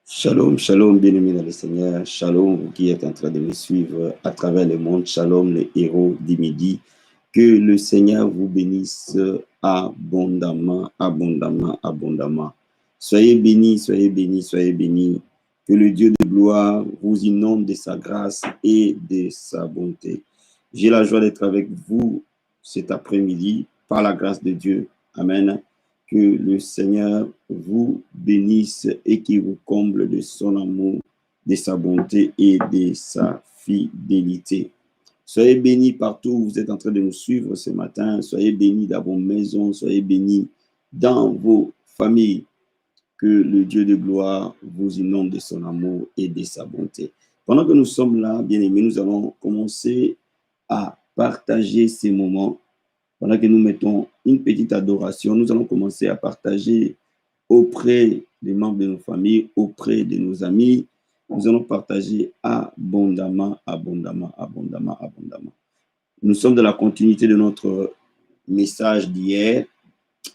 Shalom, shalom, bien-aimés dans le Seigneur. Shalom, vous qui êtes en train de me suivre à travers le monde. Shalom, les héros du midi. Que le Seigneur vous bénisse abondamment, abondamment, abondamment. Soyez bénis, soyez bénis, soyez bénis. Que le Dieu de gloire vous inonde de sa grâce et de sa bonté. J'ai la joie d'être avec vous cet après-midi par la grâce de Dieu. Amen. Que le Seigneur vous bénisse et qu'il vous comble de son amour, de sa bonté et de sa fidélité. Soyez bénis partout où vous êtes en train de nous suivre ce matin. Soyez bénis dans vos maisons, soyez bénis dans vos familles. Que le Dieu de gloire vous inonde de son amour et de sa bonté. Pendant que nous sommes là, bien-aimés, nous allons commencer à partager ces moments. Pendant que nous mettons une petite adoration, nous allons commencer à partager auprès des membres de nos familles, auprès de nos amis. Nous allons partager abondamment, abondamment, abondamment, abondamment. Nous sommes dans la continuité de notre message d'hier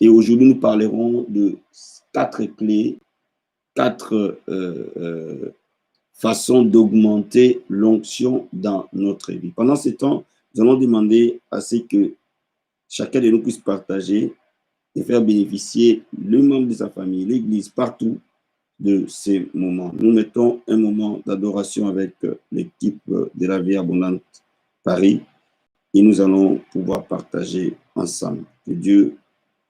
et aujourd'hui nous parlerons de 4 clés, 4 façons d'augmenter l'onction dans notre vie. Pendant ce temps, nous allons demander à ce que chacun de nous puisse partager et faire bénéficier le membre de sa famille, l'Église, partout de ces moments. Nous mettons un moment d'adoration avec l'équipe de la Vie Abondante Paris et nous allons pouvoir partager ensemble. Que Dieu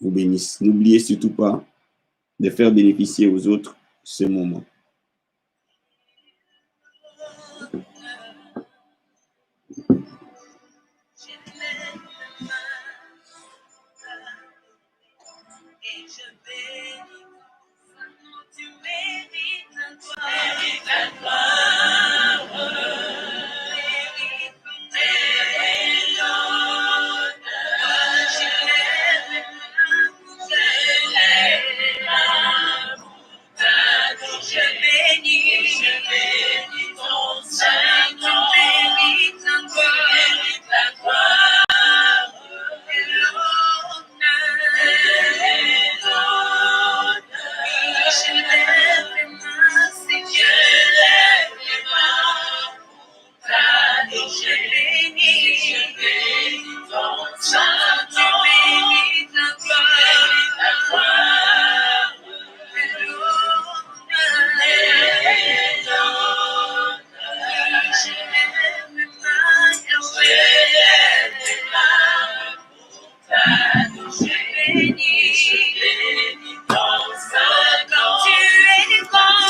vous bénisse. N'oubliez surtout pas de faire bénéficier aux autres ce moment.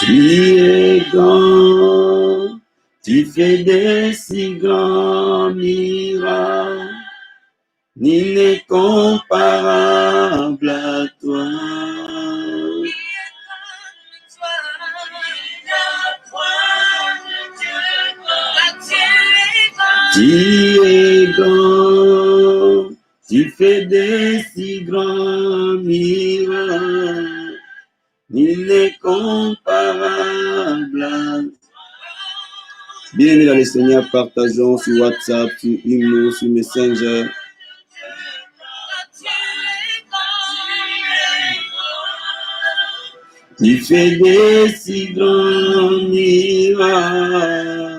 Tu es grand, tu fais des si grands miracles, nul n'est comparable à toi. Tu es grand, tu fais des si grands miracles, nul n'est comparable à toi. Bienvenue dans le Seigneur, partageons sur WhatsApp, sur Imo, sur Messenger. Tu fais des si grands miracles.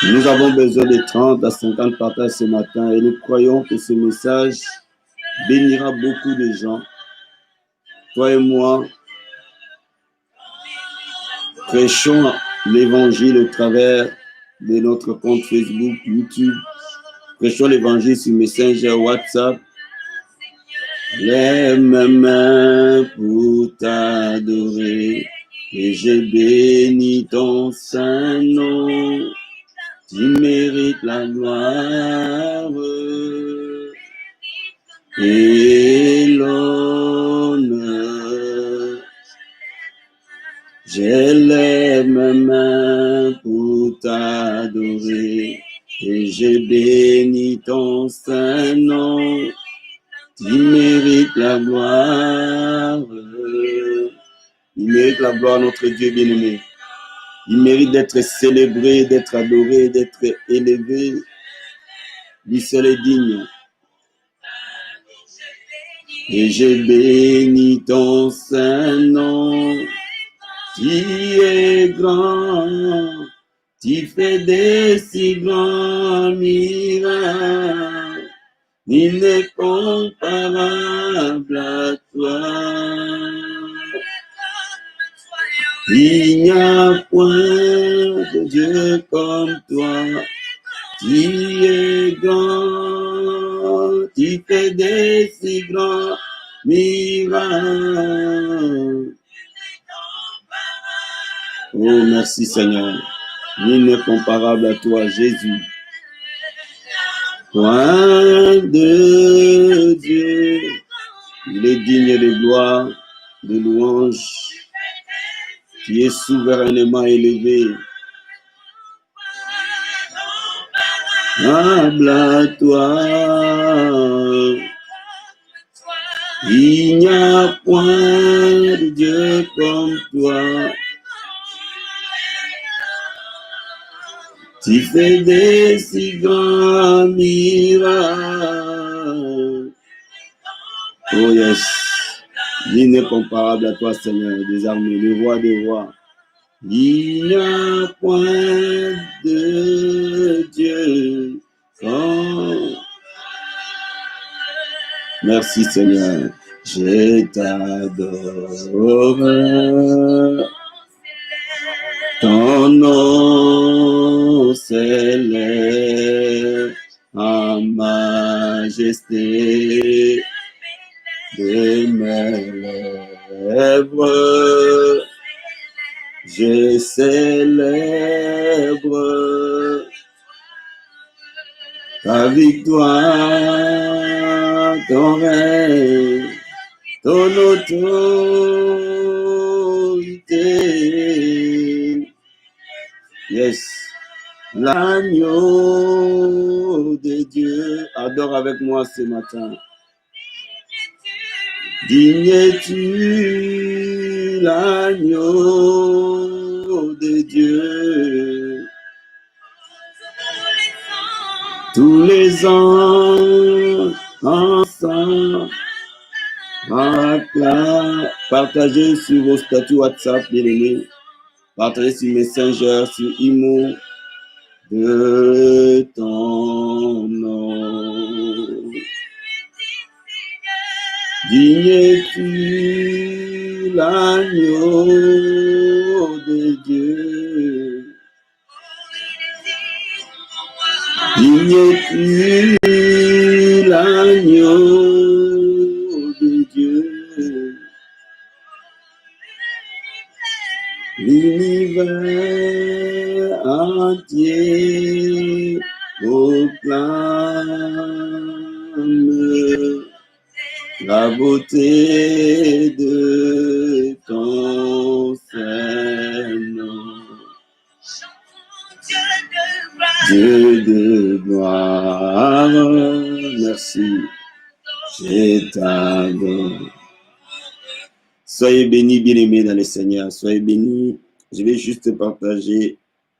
Nous avons besoin de 30 à 50 partages ce matin et nous croyons que ce message bénira beaucoup de gens. Toi et moi, prêchons l'évangile au travers de notre compte Facebook, YouTube, Prêchons l'évangile sur Messenger, WhatsApp. Lève mes mains pour t'adorer et je bénis ton saint nom. Tu mérites la gloire et l'honneur. J'élève mes mains pour t'adorer et je bénis ton saint nom. Tu mérites la gloire. Il mérite la gloire, notre Dieu bien-aimé. Il mérite d'être célébré, d'être adoré, d'être élevé. Lui seul est digne. Et je bénis ton saint nom. Tu es grand, tu fais des si grands miracles. Il n'est comparable à toi. Il n'y a point de Dieu comme toi. Tu es grand, tu fais des si grands miracles. Oh, merci Seigneur. Nul n'est comparable à toi, Jésus. Point de Dieu. Il est digne de gloire, de louange. Tu es souverainement élevé. Humble à toi. Il n'y a point de Dieu comme toi. Tu fais des si grands miracles. Oh yes. Il n'est comparable à toi, Seigneur, des armées, le roi des rois. Il n'y a point de Dieu comme. Merci, Seigneur. Je t'adore. Ton nom s'élève en majesté de mes lèvres. Je célèbre ta victoire, ton règne, ton autorité. Yes. L'agneau de Dieu. Adore avec moi ce matin. Digne es-tu l'agneau de Dieu. Tous les ans, ensemble, partagez sur vos statuts WhatsApp, bien-aimés. Partagez sur Messenger, sur Imo, de ton nom. Digne es-tu l'agneau de Dieu. Digne es-tu l'agneau de Dieu. L'univers entier proclame la beauté de ton saint nom. Dieu de gloire, merci, je t'adore. Soyez bénis, bien-aimés dans le Seigneur, soyez bénis. Je vais juste partager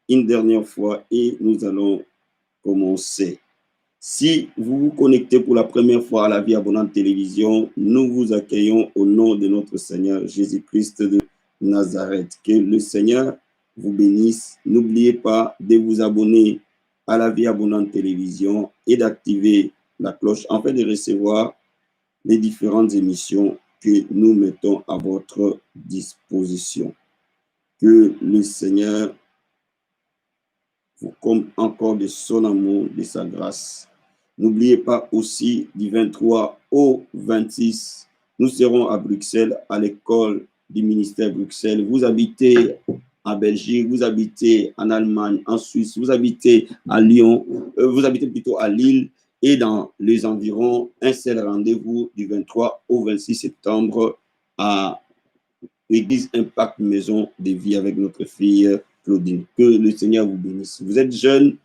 une dernière fois et nous allons commencer. Si vous vous connectez pour la première fois à la Vie Abondante Télévision, nous vous accueillons au nom de notre Seigneur Jésus-Christ de Nazareth. Que le Seigneur vous bénisse. N'oubliez pas de vous abonner à la Vie Abondante Télévision et d'activer la cloche afin de recevoir les différentes émissions que nous mettons à votre disposition. Que le Seigneur vous comble encore de son amour, de sa grâce. N'oubliez pas aussi du 23 au 26, nous serons à Bruxelles, à l'école du ministère Bruxelles. Vous habitez en Belgique, vous habitez en Allemagne, en Suisse, vous habitez à Lyon, vous habitez plutôt à Lille et dans les environs, un seul rendez-vous du 23 au 26 septembre à l'Église Impact Maison de Vie avec notre fille Claudine. Que le Seigneur vous bénisse. Vous êtes jeune,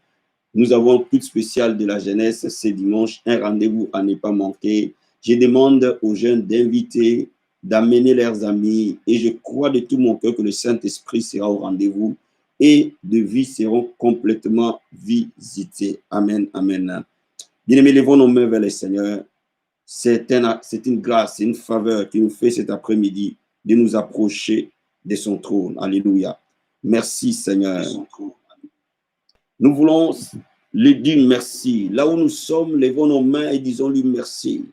nous avons culte spécial de la jeunesse ce dimanche, un rendez-vous à ne pas manquer. Je demande aux jeunes d'inviter, d'amener leurs amis et je crois de tout mon cœur que le Saint-Esprit sera au rendez-vous et de vies seront complètement visitées. Amen, amen. Bien-aimés, levons nos mains vers le Seigneur. C'est une grâce, c'est une faveur qui nous fait cet après-midi de nous approcher de son trône. Alléluia. Merci Seigneur. Nous voulons lui dire merci. Là où nous sommes, levons nos mains et disons-lui merci.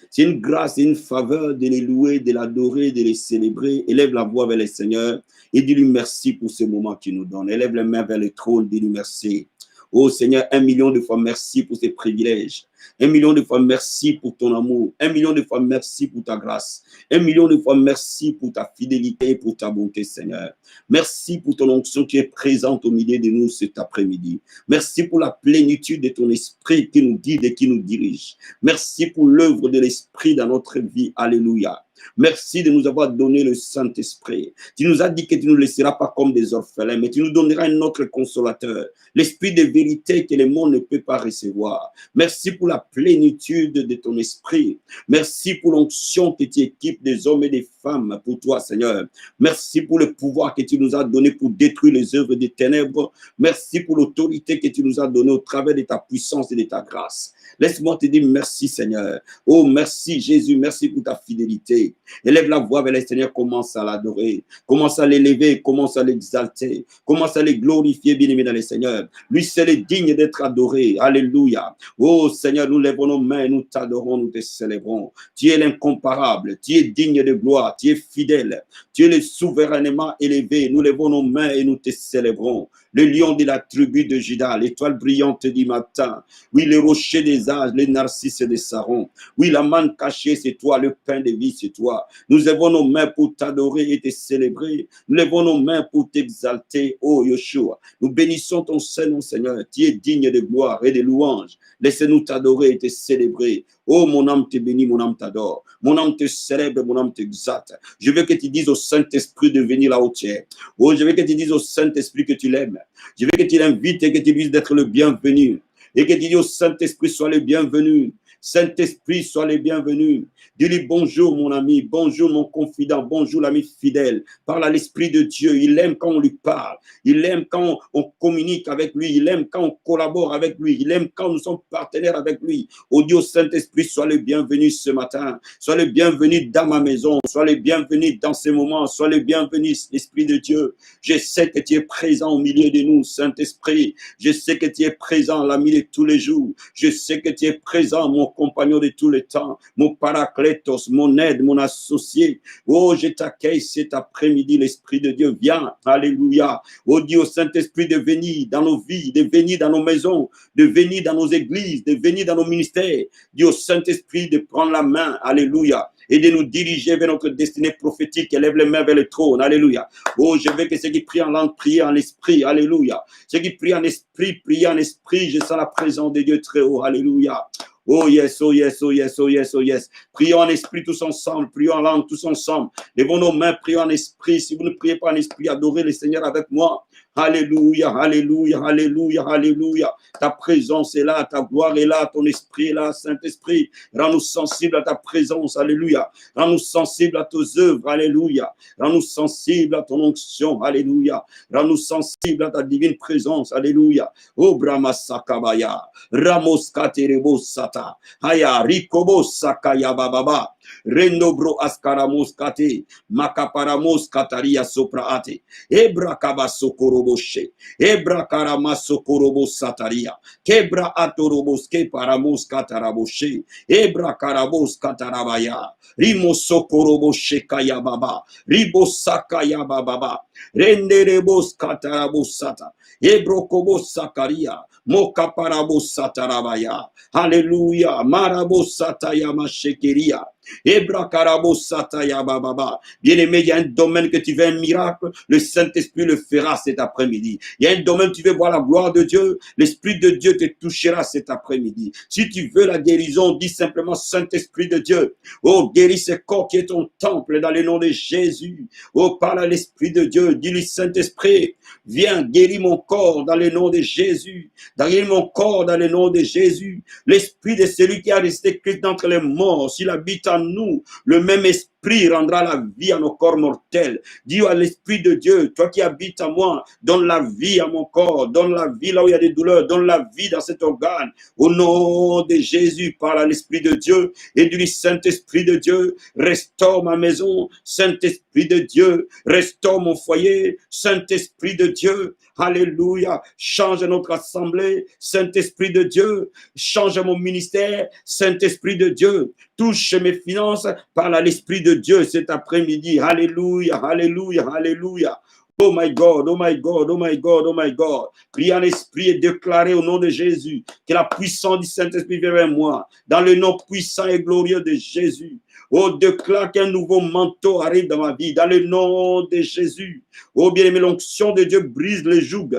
C'est une grâce et une faveur de les louer, de l'adorer, de les célébrer. Élève la voix vers le Seigneur et dis-lui merci pour ce moment qu'il nous donne. Élève les mains vers le trône, dis-lui merci. Oh Seigneur, 1 million de fois merci pour ces privilèges. 1 million de fois merci pour ton amour. 1 million de fois merci pour ta grâce. 1 million de fois merci pour ta fidélité et pour ta bonté, Seigneur. Merci pour ton onction qui est présente au milieu de nous cet après-midi. Merci pour la plénitude de ton esprit qui nous guide et qui nous dirige. Merci pour l'œuvre de l'esprit dans notre vie. Alléluia. Merci de nous avoir donné le Saint-Esprit. Tu nous as dit que tu ne nous laisseras pas comme des orphelins, mais tu nous donneras un autre consolateur, l'esprit de vérité que le monde ne peut pas recevoir. Merci pour la plénitude de ton esprit. Merci pour l'onction que tu équipes des hommes et des femmes pour toi, Seigneur. Merci pour le pouvoir que tu nous as donné pour détruire les œuvres des ténèbres. Merci pour l'autorité que tu nous as donnée au travers de ta puissance et de ta grâce. Laisse-moi te dire merci, Seigneur. Oh, merci, Jésus. Merci pour ta fidélité. Élève la voix vers le Seigneur. Commence à l'adorer. Commence à l'élever. Commence à l'exalter. Commence à le glorifier, bien-aimé dans le Seigneur. Lui seul est digne d'être adoré. Alléluia. Oh, Seigneur, nous lèvons nos mains. Nous t'adorons. Nous te célébrons. Tu es l'incomparable. Tu es digne de gloire. Tu es fidèle. Tu es le souverainement élevé. Nous lèvons nos mains et nous te célébrons. Le lion de la tribu de Juda, l'étoile brillante du matin. Oui, le rocher des âges, les narcisses des Saron. Oui, la manne cachée, c'est toi, le pain de vie, c'est toi. Nous levons nos mains pour t'adorer et te célébrer. Nous levons nos mains pour t'exalter, oh Yeshua. Nous bénissons ton Saint-Nom, Seigneur. Tu es digne de gloire et de louange. Laisse-nous t'adorer et te célébrer. Oh, mon âme te bénit, mon âme t'adore. Mon âme te célèbre, mon âme t'exalte. Je veux que tu dises au Saint-Esprit de venir là où tu es. Oh, je veux que tu dises au Saint-Esprit que tu l'aimes. Je veux que tu l'invites et que tu dises d'être le bienvenu. Et que tu dis au Saint-Esprit, sois le bienvenu. Saint-Esprit, sois le bienvenu. Dis-lui bonjour mon ami, bonjour mon confident, bonjour l'ami fidèle. Parle à l'Esprit de Dieu. Il aime quand on lui parle. Il aime quand on communique avec lui. Il aime quand on collabore avec lui. Il aime quand nous sommes partenaires avec lui. Oh Dieu Saint-Esprit, sois le bienvenu ce matin. Sois le bienvenu dans ma maison. Sois le bienvenu dans ces moments. Sois le bienvenu, l'Esprit de Dieu. Je sais que tu es présent au milieu de nous, Saint-Esprit. Je sais que tu es présent l'ami de tous les jours. Je sais que tu es présent, mon compagnon de tous les temps, mon paraclétos, mon aide, mon associé. Oh, je t'accueille cet après-midi, l'Esprit de Dieu. Viens, alléluia. Oh Dieu, Saint-Esprit, de venir dans nos vies, de venir dans nos maisons, de venir dans nos églises, de venir dans nos ministères. Dieu, Saint-Esprit, de prendre la main, alléluia, et de nous diriger vers notre destinée prophétique. Élève les mains vers le trône, alléluia. Oh, je veux que ceux qui prient en langue, prient en esprit, alléluia. Ceux qui prient en esprit, prient en esprit. Je sens la présence de Dieu très haut, alléluia. Oh yes, oh yes, oh yes, oh yes, oh yes. Prions en esprit tous ensemble, prions en langue tous ensemble. Levons nos mains, prions en esprit. Si vous ne priez pas en esprit, adorez le Seigneur avec moi. Alléluia, alléluia, alléluia, alléluia. Ta présence est là, ta gloire est là, ton esprit est là, Saint-Esprit. Rends-nous sensibles à ta présence, alléluia. Rends-nous sensibles à tes œuvres, alléluia. Rends-nous sensibles à ton onction, alléluia. Rends-nous sensibles à ta divine présence, alléluia. Oh Brahma Sakabaya, Ramos Katerebo Sata, Haya Rikobo Sakaya Bababa. Rendobro askaramos kate, makaparamos kataria sopraate, ebra kabasokoroboshe, ebra karamasokorobos sataria, kebra atorobos ke paramos kataraboshe, ebra karabos katarabaya, rimo sokoroboshe kaya baba, ribo sakaya baba, Renderebos katarabosata. Ebrokobos sakaria. Mokaparabos satarabaya. Alléluia. Marabos sataya mashekeria. Ebrakarabos sataya bababa. Bien-aimé, il y a un domaine que tu veux un miracle, le Saint-Esprit le fera cet après-midi. Il y a un domaine où tu veux voir la gloire de Dieu, l'Esprit de Dieu te touchera cet après-midi. Si tu veux la guérison, dis simplement Saint-Esprit de Dieu. Oh, guéris ce corps qui est ton temple dans le nom de Jésus. Oh, parle à l'Esprit de Dieu. Dis-lui Saint-Esprit, viens, guéris mon corps dans le nom de Jésus. Guéris mon corps dans le nom de Jésus. L'Esprit de celui qui a resté Christ d'entre les morts, s'il habite en nous, le même Esprit rendra la vie à nos corps mortels. Dis à l'Esprit de Dieu, toi qui habites en moi, donne la vie à mon corps, donne la vie là où il y a des douleurs, donne la vie dans cet organe. Au nom de Jésus, parle à l'Esprit de Dieu et dis Saint-Esprit de Dieu, restaure ma maison, Saint-Esprit de Dieu, restaure mon foyer, Saint-Esprit de Dieu, alléluia, change notre assemblée, Saint-Esprit de Dieu, change mon ministère, Saint-Esprit de Dieu, touche mes finances, parle à l'Esprit de Dieu cet après-midi, alléluia, alléluia, alléluia. Oh my God, oh my God, oh my God, oh my God. Prie en esprit et déclarez au nom de Jésus que la puissance du Saint-Esprit vient vers moi. Dans le nom puissant et glorieux de Jésus. Oh, déclare qu'un nouveau manteau arrive dans ma vie. Dans le nom de Jésus. Oh, bien-aimé, l'onction de Dieu brise le joug.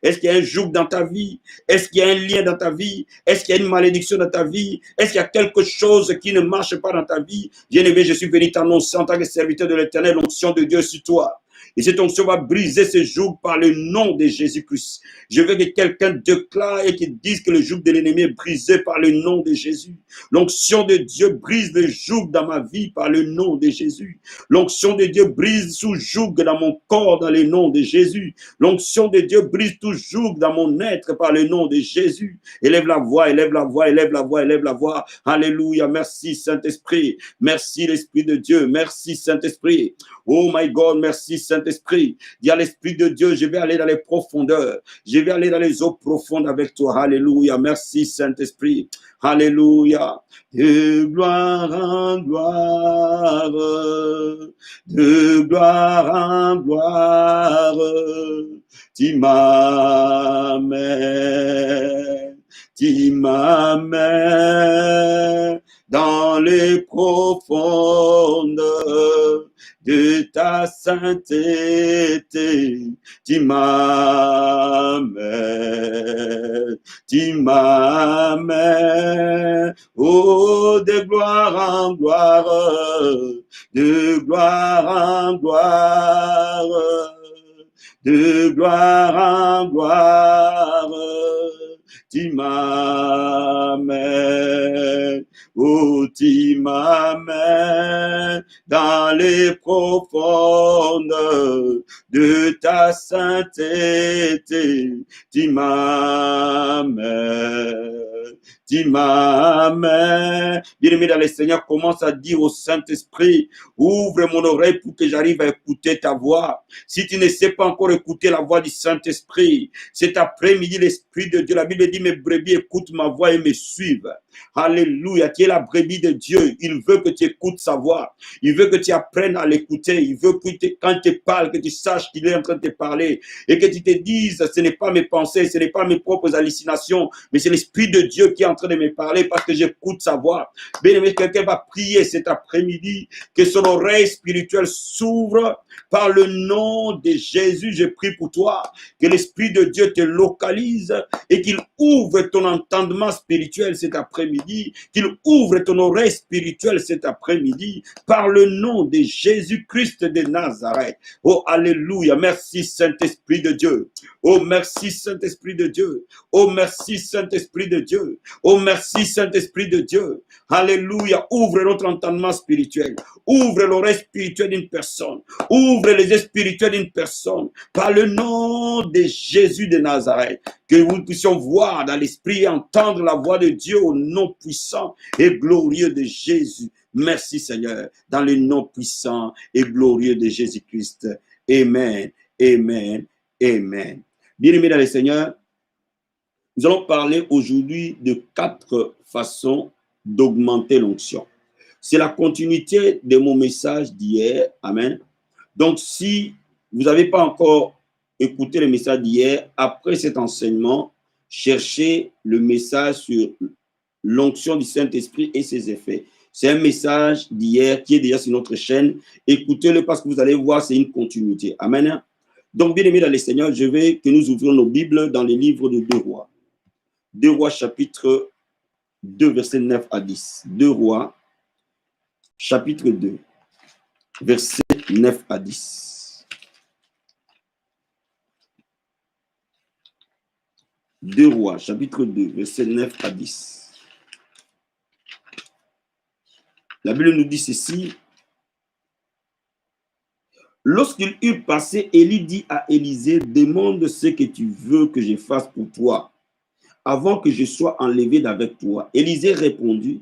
Est-ce qu'il y a un joug dans ta vie? Est-ce qu'il y a un lien dans ta vie? Est-ce qu'il y a une malédiction dans ta vie? Est-ce qu'il y a quelque chose qui ne marche pas dans ta vie? Bien-aimé, je suis venu t'annoncer en tant que serviteur de l'Éternel, l'onction de Dieu sur toi. Et cette onction va briser ce joug par le nom de Jésus-Christ. Je veux que quelqu'un déclare et qu'il dise que le joug de l'ennemi est brisé par le nom de Jésus. L'onction de Dieu brise le joug dans ma vie par le nom de Jésus. L'onction de Dieu brise tout joug dans mon corps dans le nom de Jésus. L'onction de Dieu brise tout joug dans mon être par le nom de Jésus. Élève la voix, élève la voix, élève la voix, élève la voix. Alléluia. Merci Saint-Esprit. Merci l'Esprit de Dieu. Merci Saint-Esprit. Oh my God, merci Saint-Esprit. Dis à l'Esprit de Dieu, je vais aller dans les profondeurs. Je vais aller dans les eaux profondes avec toi. Alléluia. Merci Saint-Esprit. Alléluia. De gloire en gloire. De gloire en gloire. Tu m'amènes. Tu m'amènes dans les profondes de ta sainteté, tu m'amènes, oh, de gloire en gloire, de gloire en gloire, de gloire en gloire, tu m'amènes. Oh, tu m'amènes dans les profondes de ta sainteté. Tu m'amènes. Tu m'amènes. Bien-aimé dans le Seigneur, commence à dire au Saint-Esprit, ouvre mon oreille pour que j'arrive à écouter ta voix. Si tu ne sais pas encore écouter la voix du Saint-Esprit, cet après-midi, l'Esprit de Dieu, la Bible dit, mes brebis écoutent ma voix et me suivent. Alléluia, tu es la brebis de Dieu. Il veut que tu écoutes sa voix. Il veut que tu apprennes à l'écouter. Il veut que quand il te parle, que tu saches qu'il est en train de te parler. Et que tu te dises, ce n'est pas mes pensées, ce n'est pas mes propres hallucinations, mais c'est l'Esprit de Dieu qui est en train de me parler parce que j'écoute sa voix. Bien-aimé, quelqu'un va prier cet après-midi, que son oreille spirituelle s'ouvre par le nom de Jésus. Je prie pour toi, que l'Esprit de Dieu te localise et qu'il ouvre ton entendement spirituel cet après-midi, qu'il ouvre ton oreille spirituelle cet après-midi, par le nom de Jésus-Christ de Nazareth. Oh, alléluia. Merci Saint-Esprit de Dieu. Oh, merci Saint-Esprit de Dieu. Oh, merci Saint-Esprit de Dieu. Oh, merci Saint-Esprit de Dieu. Alléluia. Ouvre notre entendement spirituel. Ouvre l'oreille spirituelle d'une personne. Ouvre les yeux spirituels d'une personne. Par le nom de Jésus de Nazareth. Que nous puissions voir dans l'esprit et entendre la voix de Dieu au nom puissant et glorieux de Jésus. Merci Seigneur. Dans le nom puissant et glorieux de Jésus-Christ. Amen. Amen. Amen. Bien-aimés dans le Seigneur, nous allons parler aujourd'hui de 4 façons d'augmenter l'onction. C'est la continuité de mon message d'hier. Amen. Donc, si vous n'avez pas encore écouté le message d'hier, après cet enseignement, cherchez le message sur l'onction du Saint-Esprit et ses effets. C'est un message d'hier qui est déjà sur notre chaîne. Écoutez-le parce que vous allez voir, c'est une continuité. Amen. Donc, bien aimés dans les Seigneurs, je veux que nous ouvrions nos Bibles dans les livres de 2 Rois. 2 Rois, chapitre 2, versets 9 à 10. 2 Rois, chapitre 2, versets 9 à 10. 2 Rois, chapitre 2, versets 9 à 10. La Bible nous dit ceci. Lorsqu'il eut passé, Élie dit à Élisée, demande ce que tu veux que je fasse pour toi, avant que je sois enlevé d'avec toi. Élisée répondit,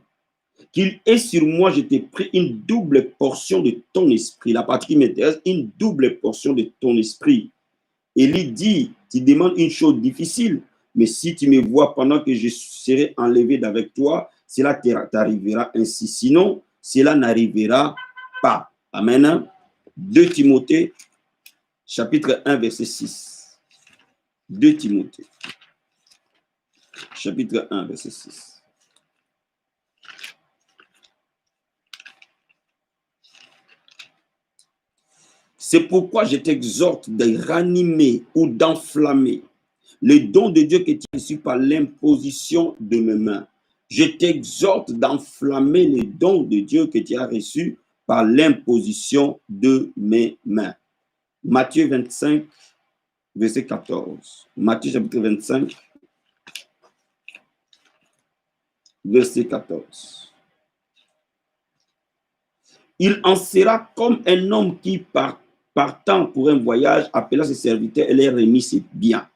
qu'il est sur moi, je t'ai pris une double portion de ton esprit. La partie qui m'intéresse, une double portion de ton esprit. Élie dit, tu demandes une chose difficile, mais si tu me vois pendant que je serai enlevé d'avec toi, cela t'arrivera ainsi. Sinon, cela n'arrivera pas. Amen. 2 Timothée, chapitre 1, verset 6. 2 Timothée, chapitre 1, verset 6. C'est pourquoi je t'exhorte de ranimer ou d'enflammer le don de Dieu que tu as reçu par l'imposition de mes mains. Je t'exhorte d'enflammer le don de Dieu que tu as reçu par l'imposition de mes mains. Matthieu 25, verset 14. Matthieu chapitre 25, verset 14. Il en sera comme un homme qui, partant pour un voyage, appela ses serviteurs et les remit ses biens.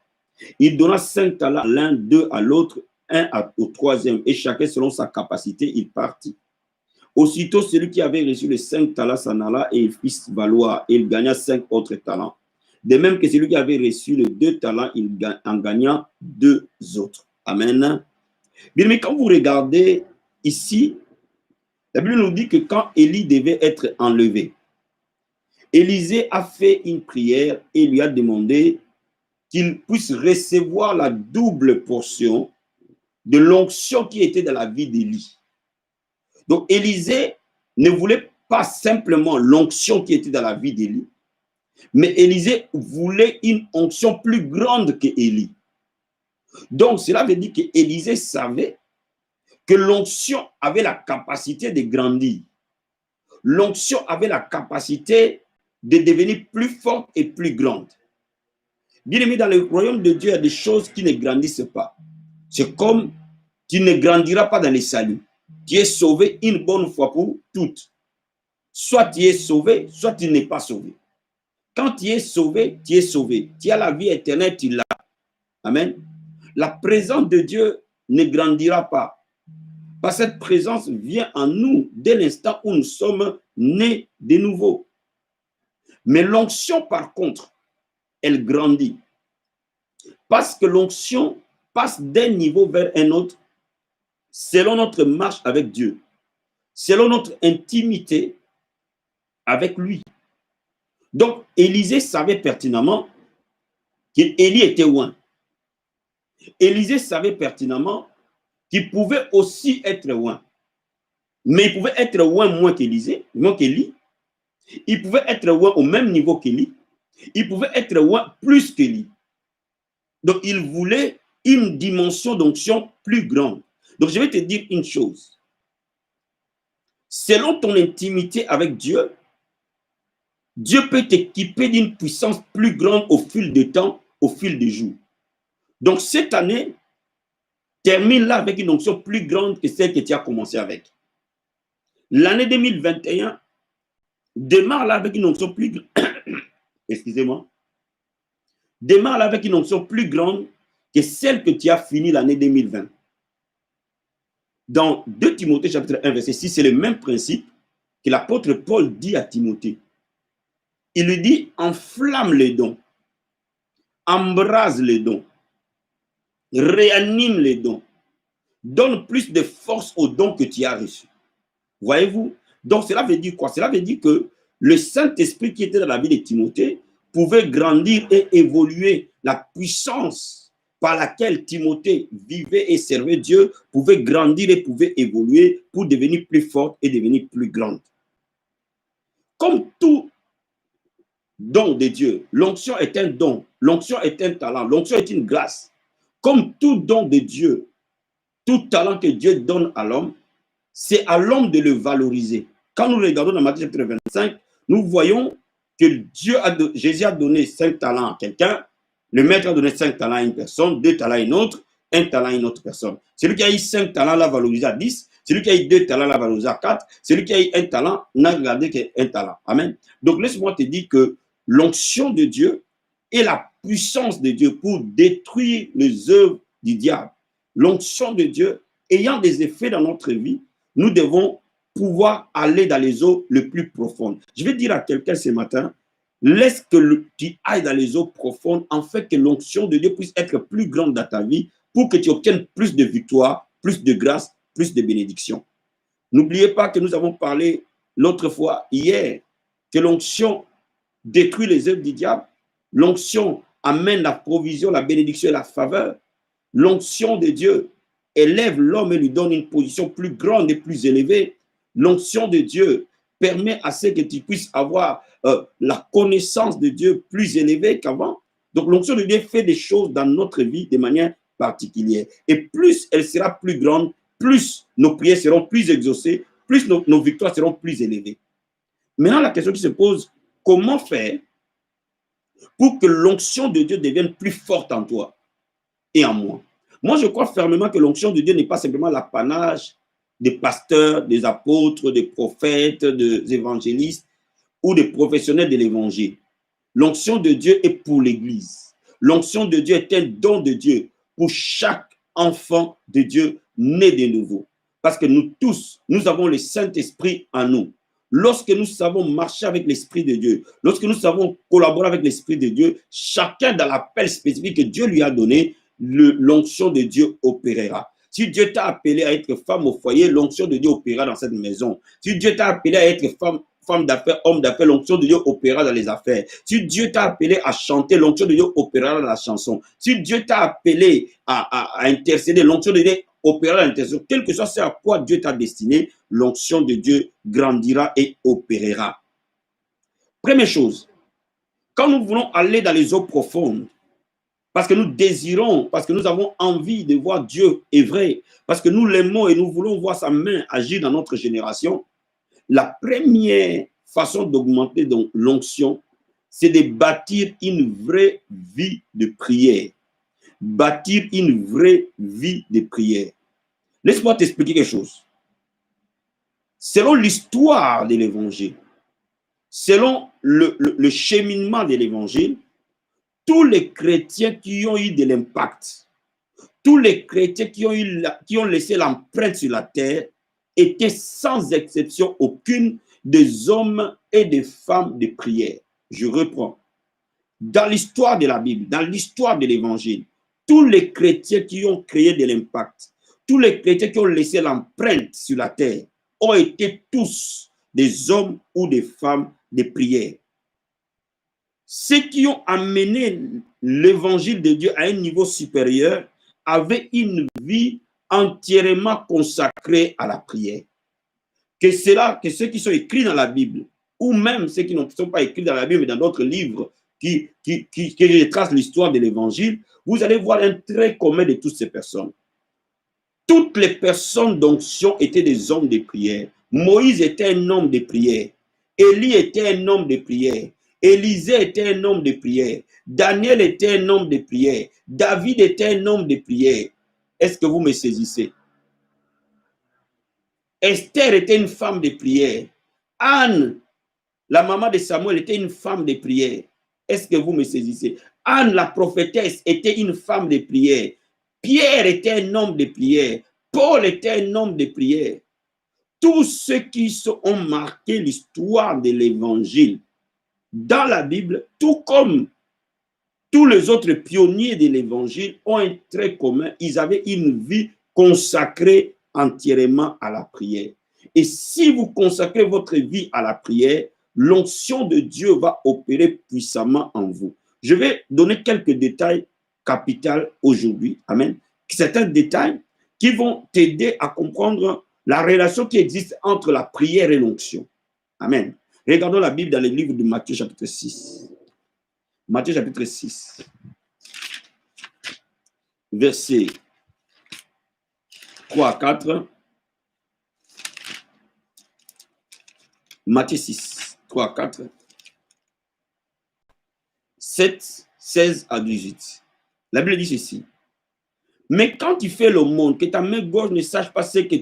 Il donna 5 talents à l'un, 2 à l'autre, 1 au troisième, et chacun selon sa capacité, il partit. Aussitôt, celui qui avait reçu les 5 talents s'en alla et il fit valoir, et il gagna 5 autres talents. De même que celui qui avait reçu les 2 talents, il en gagna 2 autres. Amen. Bien, mais quand vous regardez ici, la Bible nous dit que quand Élie devait être enlevé, Élisée a fait une prière et lui a demandé qu'il puisse recevoir la double portion de l'onction qui était dans la vie d'Élie. Donc, Élisée ne voulait pas simplement l'onction qui était dans la vie d'Élie, mais Élisée voulait une onction plus grande qu'Élie. Donc, cela veut dire qu'Élisée savait que l'onction avait la capacité de grandir. L'onction avait la capacité de devenir plus forte et plus grande. Bien aimé, dans le royaume de Dieu, il y a des choses qui ne grandissent pas. C'est comme tu ne grandiras pas dans les saluts. Tu es sauvé une bonne fois pour toutes. Soit tu es sauvé, soit tu n'es pas sauvé. Quand tu es sauvé, tu es sauvé. Tu as la vie éternelle, tu l'as. Amen. La présence de Dieu ne grandira pas. Parce que cette présence vient en nous dès l'instant où nous sommes nés de nouveau. Mais l'onction, par contre, elle grandit. Parce que l'onction passe d'un niveau vers un autre selon notre marche avec Dieu, selon notre intimité avec lui. Donc, Élisée savait pertinemment qu'Élie était loin. Élisée savait pertinemment qu'il pouvait aussi être loin. Mais il pouvait être loin moins qu'Élisée, moins qu'Élie. Il pouvait être loin au même niveau qu'Élie. Il pouvait être loin plus qu'Élie. Donc, il voulait une dimension d'onction plus grande. Donc, je vais te dire une chose. Selon ton intimité avec Dieu, Dieu peut t'équiper d'une puissance plus grande au fil du temps, au fil des jours. Donc, cette année, termine là avec une onction plus grande que celle que tu as commencé avec. L'année 2021 démarre là avec une onction plus grande. Excusez-moi. Démarre là avec une onction plus grande que celle que tu as fini l'année 2020. Dans 2 Timothée chapitre 1 verset 6, c'est le même principe que l'apôtre Paul dit à Timothée. Il lui dit, enflamme les dons, embrase les dons, réanime les dons, donne plus de force aux dons que tu as reçus. Voyez-vous? Donc cela veut dire quoi? Cela veut dire que le Saint-Esprit qui était dans la vie de Timothée pouvait grandir et évoluer. La puissance par laquelle Timothée vivait et servait Dieu pouvait grandir et pouvait évoluer pour devenir plus forte et devenir plus grande. Comme tout don de Dieu, l'onction est un don, l'onction est un talent, l'onction est une grâce. Comme tout don de Dieu, tout talent que Dieu donne à l'homme, c'est à l'homme de le valoriser. Quand nous regardons dans Matthieu chapitre 25, nous voyons que Jésus a donné 5 talents à quelqu'un, le maître a donné 5 talents à une personne, 2 talents à une autre, 1 talent à une autre personne. Celui qui a eu 5 talents l'a valorisé à 10, celui qui a eu 2 talents l'a valorisé à 4, celui qui a eu 1 talent n'a regardé qu'un talent. Amen. Donc laisse-moi te dire que l'onction de Dieu et la puissance de Dieu pour détruire les œuvres du diable, l'onction de Dieu ayant des effets dans notre vie, nous devons pouvoir aller dans les eaux les plus profondes. Je vais dire à quelqu'un ce matin, laisse que tu ailles dans les eaux profondes, en fait que l'onction de Dieu puisse être plus grande dans ta vie pour que tu obtiennes plus de victoire, plus de grâce, plus de bénédiction. N'oubliez pas que nous avons parlé l'autre fois, hier, que l'onction détruit les œuvres du diable. L'onction amène la provision, la bénédiction et la faveur. L'onction de Dieu élève l'homme et lui donne une position plus grande et plus élevée. L'onction de Dieu permet à ce que tu puisses avoir la connaissance de Dieu plus élevée qu'avant. Donc l'onction de Dieu fait des choses dans notre vie de manière particulière. Et plus elle sera plus grande, plus nos prières seront plus exaucées, plus nos victoires seront plus élevées. Maintenant, la question qui se pose, comment faire pour que l'onction de Dieu devienne plus forte en toi et en moi? Moi, je crois fermement que l'onction de Dieu n'est pas simplement l'apanage des pasteurs, des apôtres, des prophètes, des évangélistes ou des professionnels de l'évangile. L'onction de Dieu est pour l'Église. L'onction de Dieu est un don de Dieu pour chaque enfant de Dieu né de nouveau. Parce que nous tous, nous avons le Saint-Esprit en nous. Lorsque nous savons marcher avec l'Esprit de Dieu, lorsque nous savons collaborer avec l'Esprit de Dieu, chacun dans l'appel spécifique que Dieu lui a donné, l'onction de Dieu opérera. Si Dieu t'a appelé à être femme au foyer, l'onction de Dieu opérera dans cette maison. Si Dieu t'a appelé à être femme d'affaires, homme d'affaires, l'onction de Dieu opérera dans les affaires. Si Dieu t'a appelé à chanter, l'onction de Dieu opérera dans la chanson. Si Dieu t'a appelé à intercéder, l'onction de Dieu opérera dans l'intercession. Quel que soit ce à quoi Dieu t'a destiné, l'onction de Dieu grandira et opérera. Première chose, quand nous voulons aller dans les eaux profondes, parce que nous désirons, parce que nous avons envie de voir Dieu œuvrer, parce que nous l'aimons et nous voulons voir sa main agir dans notre génération, la première façon d'augmenter l'onction, c'est de bâtir une vraie vie de prière. Bâtir une vraie vie de prière. Laisse-moi t'expliquer quelque chose. Selon l'histoire de l'évangile, selon le cheminement de l'évangile, tous les chrétiens qui ont eu de l'impact, tous les chrétiens qui ont laissé l'empreinte sur la terre, étaient sans exception aucune des hommes et des femmes de prière. Je reprends. Dans l'histoire de la Bible, dans l'histoire de l'évangile, tous les chrétiens qui ont créé de l'impact, tous les chrétiens qui ont laissé l'empreinte sur la terre, ont été tous des hommes ou des femmes de prière. Ceux qui ont amené l'évangile de Dieu à un niveau supérieur avaient une vie entièrement consacrée à la prière. Que ceux qui sont écrits dans la Bible, ou même ceux qui ne sont pas écrits dans la Bible, mais dans d'autres livres qui retracent l'histoire de l'évangile, vous allez voir un trait commun de toutes ces personnes. Toutes les personnes d'onction étaient des hommes de prière. Moïse était un homme de prière. Élie était un homme de prière. Élisée était un homme de prière. Daniel était un homme de prière. David était un homme de prière. Est-ce que vous me saisissez? Esther était une femme de prière. Anne, la maman de Samuel, était une femme de prière. Est-ce que vous me saisissez? Anne, la prophétesse, était une femme de prière. Pierre était un homme de prière. Paul était un homme de prière. Tous ceux qui ont marqué l'histoire de l'évangile dans la Bible, tout comme tous les autres pionniers de l'évangile, ont un trait commun. Ils avaient une vie consacrée entièrement à la prière. Et si vous consacrez votre vie à la prière, l'onction de Dieu va opérer puissamment en vous. Je vais donner quelques détails capitaux aujourd'hui. Amen. Certains détails qui vont t'aider à comprendre la relation qui existe entre la prière et l'onction. Amen. Regardons la Bible dans le livre de Matthieu chapitre 6. Matthieu chapitre 6. Versets 3 à 4. Matthieu 6, 3 à 4. 7, 16 à 18. La Bible dit ceci. Mais quand tu fais l'aumône, que ta main gauche ne sache pas ce que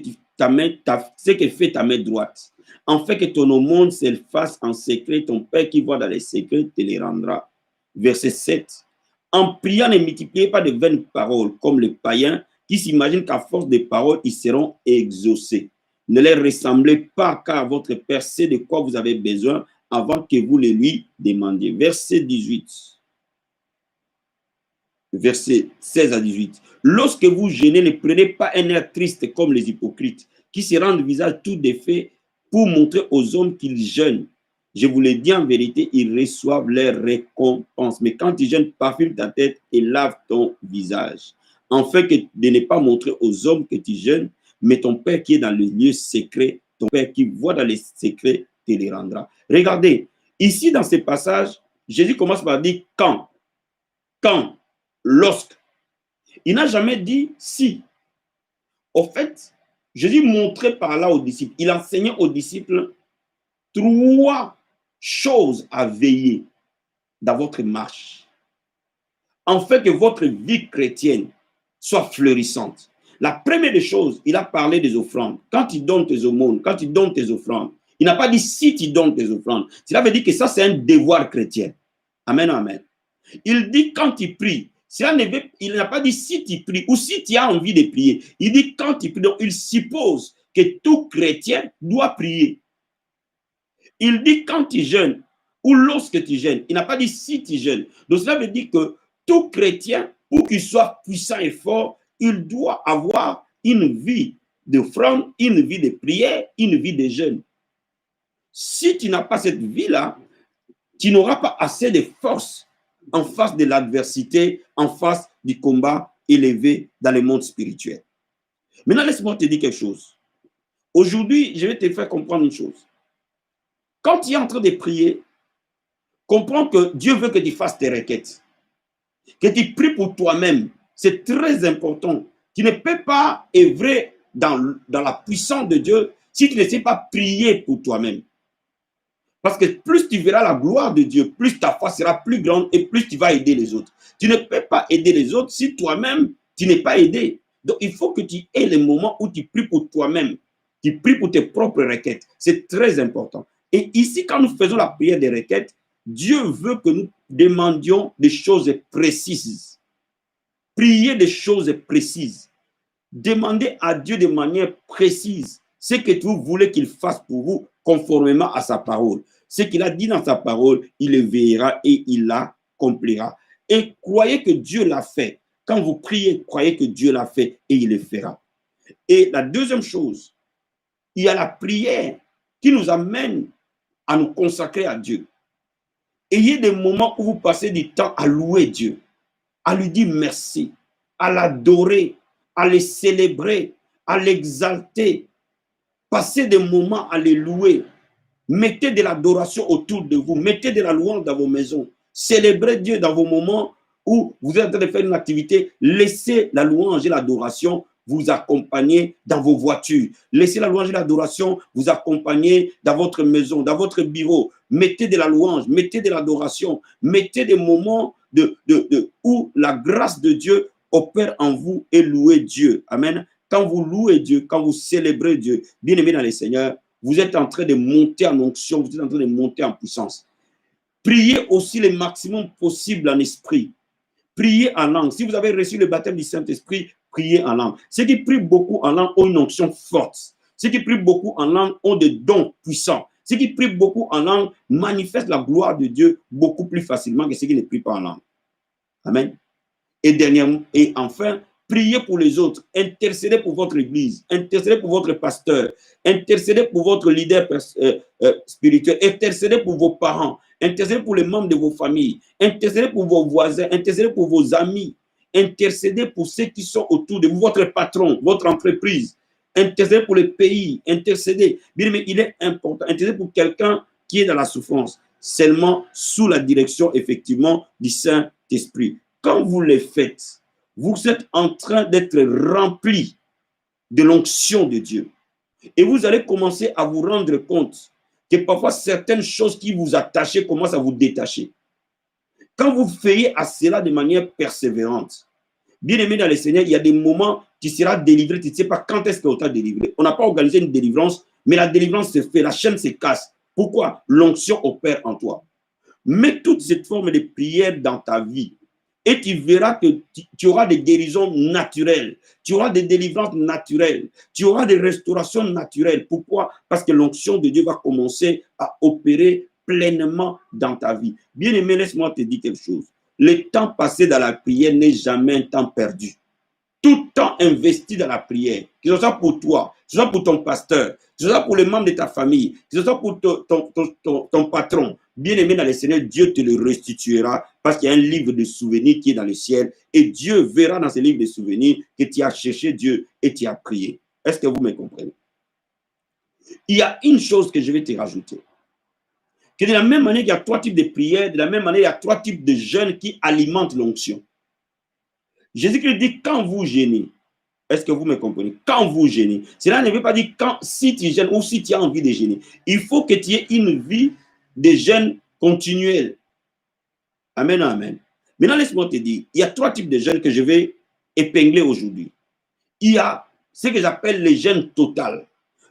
fait ta main droite, en fait que ton aumône se fasse en secret, ton Père qui voit dans les secrets te les rendra. Verset 7. En priant, ne multipliez pas de vaines paroles, comme les païens qui s'imaginent qu'à force de paroles, ils seront exaucés. Ne les ressemblez pas, car votre Père sait de quoi vous avez besoin avant que vous le lui demandiez. Verset 18. Verset 16 à 18. Lorsque vous jeûnez, ne prenez pas un air triste comme les hypocrites, qui se rendent le visage tout défait pour montrer aux hommes qu'ils jeûnent. Je vous le dis en vérité, ils reçoivent leur récompense. Mais quand ils jeûnent, parfume ta tête et lave ton visage, afin de ne pas montrer aux hommes que tu jeûnes, mais ton Père qui est dans le lieu secret, ton Père qui voit dans les secrets, te les rendra. Regardez, ici dans ce passage, Jésus commence par dire quand, lorsque. Il n'a jamais dit si. Au fait, Jésus montrait par là aux disciples, il enseignait aux disciples 3 choses à veiller dans votre marche, afin que votre vie chrétienne soit fleurissante. La première des choses, il a parlé des offrandes. Quand tu donnes tes aumônes, quand tu donnes tes offrandes, il n'a pas dit si tu donnes tes offrandes. Cela veut dire que ça, c'est un devoir chrétien. Amen, amen. Il dit quand tu pries. Il n'a pas dit si tu pries ou si tu as envie de prier. Il dit quand tu pries. Donc, il suppose que tout chrétien doit prier. Il dit quand tu jeûnes ou lorsque tu jeûnes. Il n'a pas dit si tu jeûnes. Donc, cela veut dire que tout chrétien, pour qu'il soit puissant et fort, il doit avoir une vie d'offrande, une vie de prière, une vie de jeûne. Si tu n'as pas cette vie-là, tu n'auras pas assez de force en face de l'adversité, en face du combat élevé dans le monde spirituel. Maintenant, laisse-moi te dire quelque chose. Aujourd'hui, je vais te faire comprendre une chose. Quand tu es en train de prier, comprends que Dieu veut que tu fasses tes requêtes, que tu pries pour toi-même. C'est très important. Tu ne peux pas œuvrer dans la puissance de Dieu si tu ne sais pas prier pour toi-même. Parce que plus tu verras la gloire de Dieu, plus ta foi sera plus grande et plus tu vas aider les autres. Tu ne peux pas aider les autres si toi-même, tu n'es pas aidé. Donc, il faut que tu aies les moments où tu pries pour toi-même. Tu pries pour tes propres requêtes. C'est très important. Et ici, quand nous faisons la prière des requêtes, Dieu veut que nous demandions des choses précises. Prier des choses précises. Demandez à Dieu de manière précise ce que vous voulez qu'il fasse pour vous conformément à sa parole. Ce qu'il a dit dans sa parole, il le veillera et il l'accomplira. Et croyez que Dieu l'a fait. Quand vous priez, croyez que Dieu l'a fait et il le fera. Et la deuxième chose, il y a la prière qui nous amène à nous consacrer à Dieu. Ayez des moments où vous passez du temps à louer Dieu, à lui dire merci, à l'adorer, à le célébrer, à l'exalter. Passez des moments à les louer. Mettez de l'adoration autour de vous. Mettez de la louange dans vos maisons. Célébrez Dieu dans vos moments où vous êtes en train de faire une activité. Laissez la louange et l'adoration vous accompagner dans vos voitures. Laissez la louange et l'adoration vous accompagner dans votre maison, dans votre bureau. Mettez de la louange, mettez de l'adoration. Mettez des moments où la grâce de Dieu opère en vous et louez Dieu. Amen. Quand vous louez Dieu, quand vous célébrez Dieu, bien aimé dans le Seigneur, vous êtes en train de monter en onction, vous êtes en train de monter en puissance. Priez aussi le maximum possible en esprit. Priez en langue. Si vous avez reçu le baptême du Saint-Esprit, priez en langue. Ceux qui prient beaucoup en langue ont une onction forte. Ceux qui prient beaucoup en langue ont des dons puissants. Ceux qui prient beaucoup en langue manifestent la gloire de Dieu beaucoup plus facilement que ceux qui ne prient pas en langue. Amen. Et enfin, priez pour les autres, intercédez pour votre église, intercédez pour votre pasteur, intercédez pour votre leader spirituel, intercédez pour vos parents, intercédez pour les membres de vos familles, intercédez pour vos voisins, intercédez pour vos amis, intercédez pour ceux qui sont autour de vous, votre patron, votre entreprise, intercédez pour les pays, intercédez. Bien, mais il est important, intercédez pour quelqu'un qui est dans la souffrance, seulement sous la direction, effectivement, du Saint-Esprit. Quand vous le faites, vous êtes en train d'être rempli de l'onction de Dieu. Et vous allez commencer à vous rendre compte que parfois certaines choses qui vous attachaient commencent à vous détacher. Quand vous faites à cela de manière persévérante, bien aimé dans le Seigneur, il y a des moments qui sera délivré, tu ne sais pas quand est-ce qu'on t'a délivré. On n'a pas organisé une délivrance, mais la délivrance se fait, la chaîne se casse. Pourquoi? L'onction opère en toi. Mets toute cette forme de prière dans ta vie et tu verras que tu auras des guérisons naturelles, tu auras des délivrances naturelles, tu auras des restaurations naturelles. Pourquoi? Parce que l'onction de Dieu va commencer à opérer pleinement dans ta vie. Bien-aimé, laisse-moi te dire quelque chose. Le temps passé dans la prière n'est jamais un temps perdu. Tout temps investi dans la prière, que ce soit pour toi, que ce soit pour ton pasteur, que ce soit pour les membres de ta famille, que ce soit pour ton patron, bien-aimé dans le Seigneur, Dieu te le restituera parce qu'il y a un livre de souvenirs qui est dans le ciel et Dieu verra dans ce livre de souvenirs que tu as cherché Dieu et tu as prié. Est-ce que vous me comprenez? Il y a une chose que je vais te rajouter. Que de la même manière qu'il y a trois types de prières, de la même manière il y a trois types de jeûnes qui alimentent l'onction. Jésus-Christ dit quand vous jeûnez, est-ce que vous me comprenez? Quand vous jeûnez, cela ne veut pas dire quand, si tu jeûnes ou si tu as envie de jeûner. Il faut que tu aies une vie de jeûne continuel. Amen, amen. Maintenant, laisse-moi te dire, il y a trois types de jeûnes que je vais épingler aujourd'hui. Il y a ce que j'appelle le jeûne total.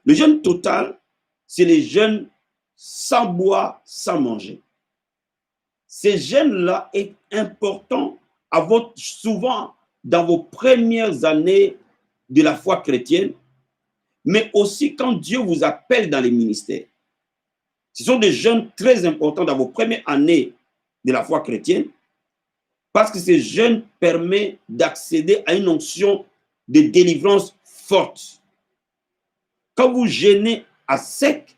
Le jeûne total, c'est le jeûne sans boire, sans manger. Ce jeûne-là est important souvent dans vos premières années de la foi chrétienne, mais aussi quand Dieu vous appelle dans les ministères. Ce sont des jeûnes très importants dans vos premières années de la foi chrétienne, parce que ces jeûnes permettent d'accéder à une onction de délivrance forte. Quand vous jeûnez à sec,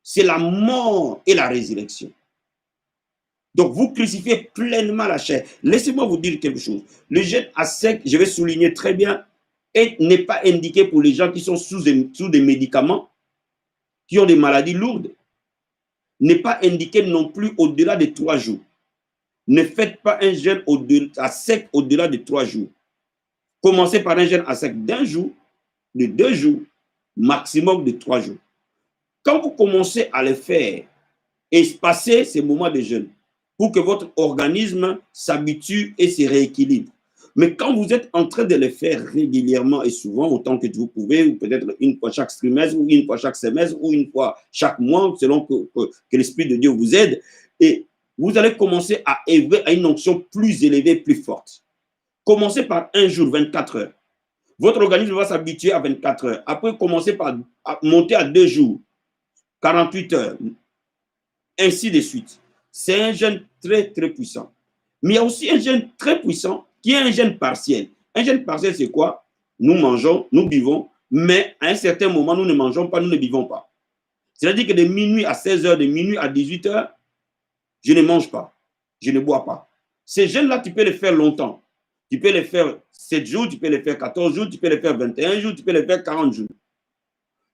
c'est la mort et la résurrection. Donc, vous crucifiez pleinement la chair. Laissez-moi vous dire quelque chose. Le jeûne à sec, je vais souligner très bien, n'est pas indiqué pour les gens qui sont sous des médicaments, qui ont des maladies lourdes. N'est pas indiqué non plus au-delà de 3 jours. Ne faites pas un jeûne à sec au-delà de 3 jours. Commencez par un jeûne à sec d'1 jour, de 2 jours, maximum de 3 jours. Quand vous commencez à le faire, espacez ces moments de jeûne pour que votre organisme s'habitue et se rééquilibre. Mais quand vous êtes en train de le faire régulièrement et souvent, autant que vous pouvez, ou peut-être une fois chaque trimestre, ou une fois chaque semestre, ou une fois chaque mois, selon que l'Esprit de Dieu vous aide, et vous allez commencer à élever à une onction plus élevée, plus forte. Commencez par 1 jour, 24 heures. Votre organisme va s'habituer à 24 heures. Après, commencez par monter à 2 jours, 48 heures, ainsi de suite. C'est un jeûne très, très puissant. Mais il y a aussi un jeûne très puissant qui est un jeûne partiel. Un jeûne partiel, c'est quoi? Nous mangeons, nous buvons, mais à un certain moment, nous ne mangeons pas, nous ne buvons pas. C'est-à-dire que de minuit à 16 heures, de minuit à 18 heures, je ne mange pas, je ne bois pas. Ces jeûnes-là, tu peux les faire longtemps. Tu peux les faire 7 jours, tu peux les faire 14 jours, tu peux les faire 21 jours, tu peux les faire 40 jours.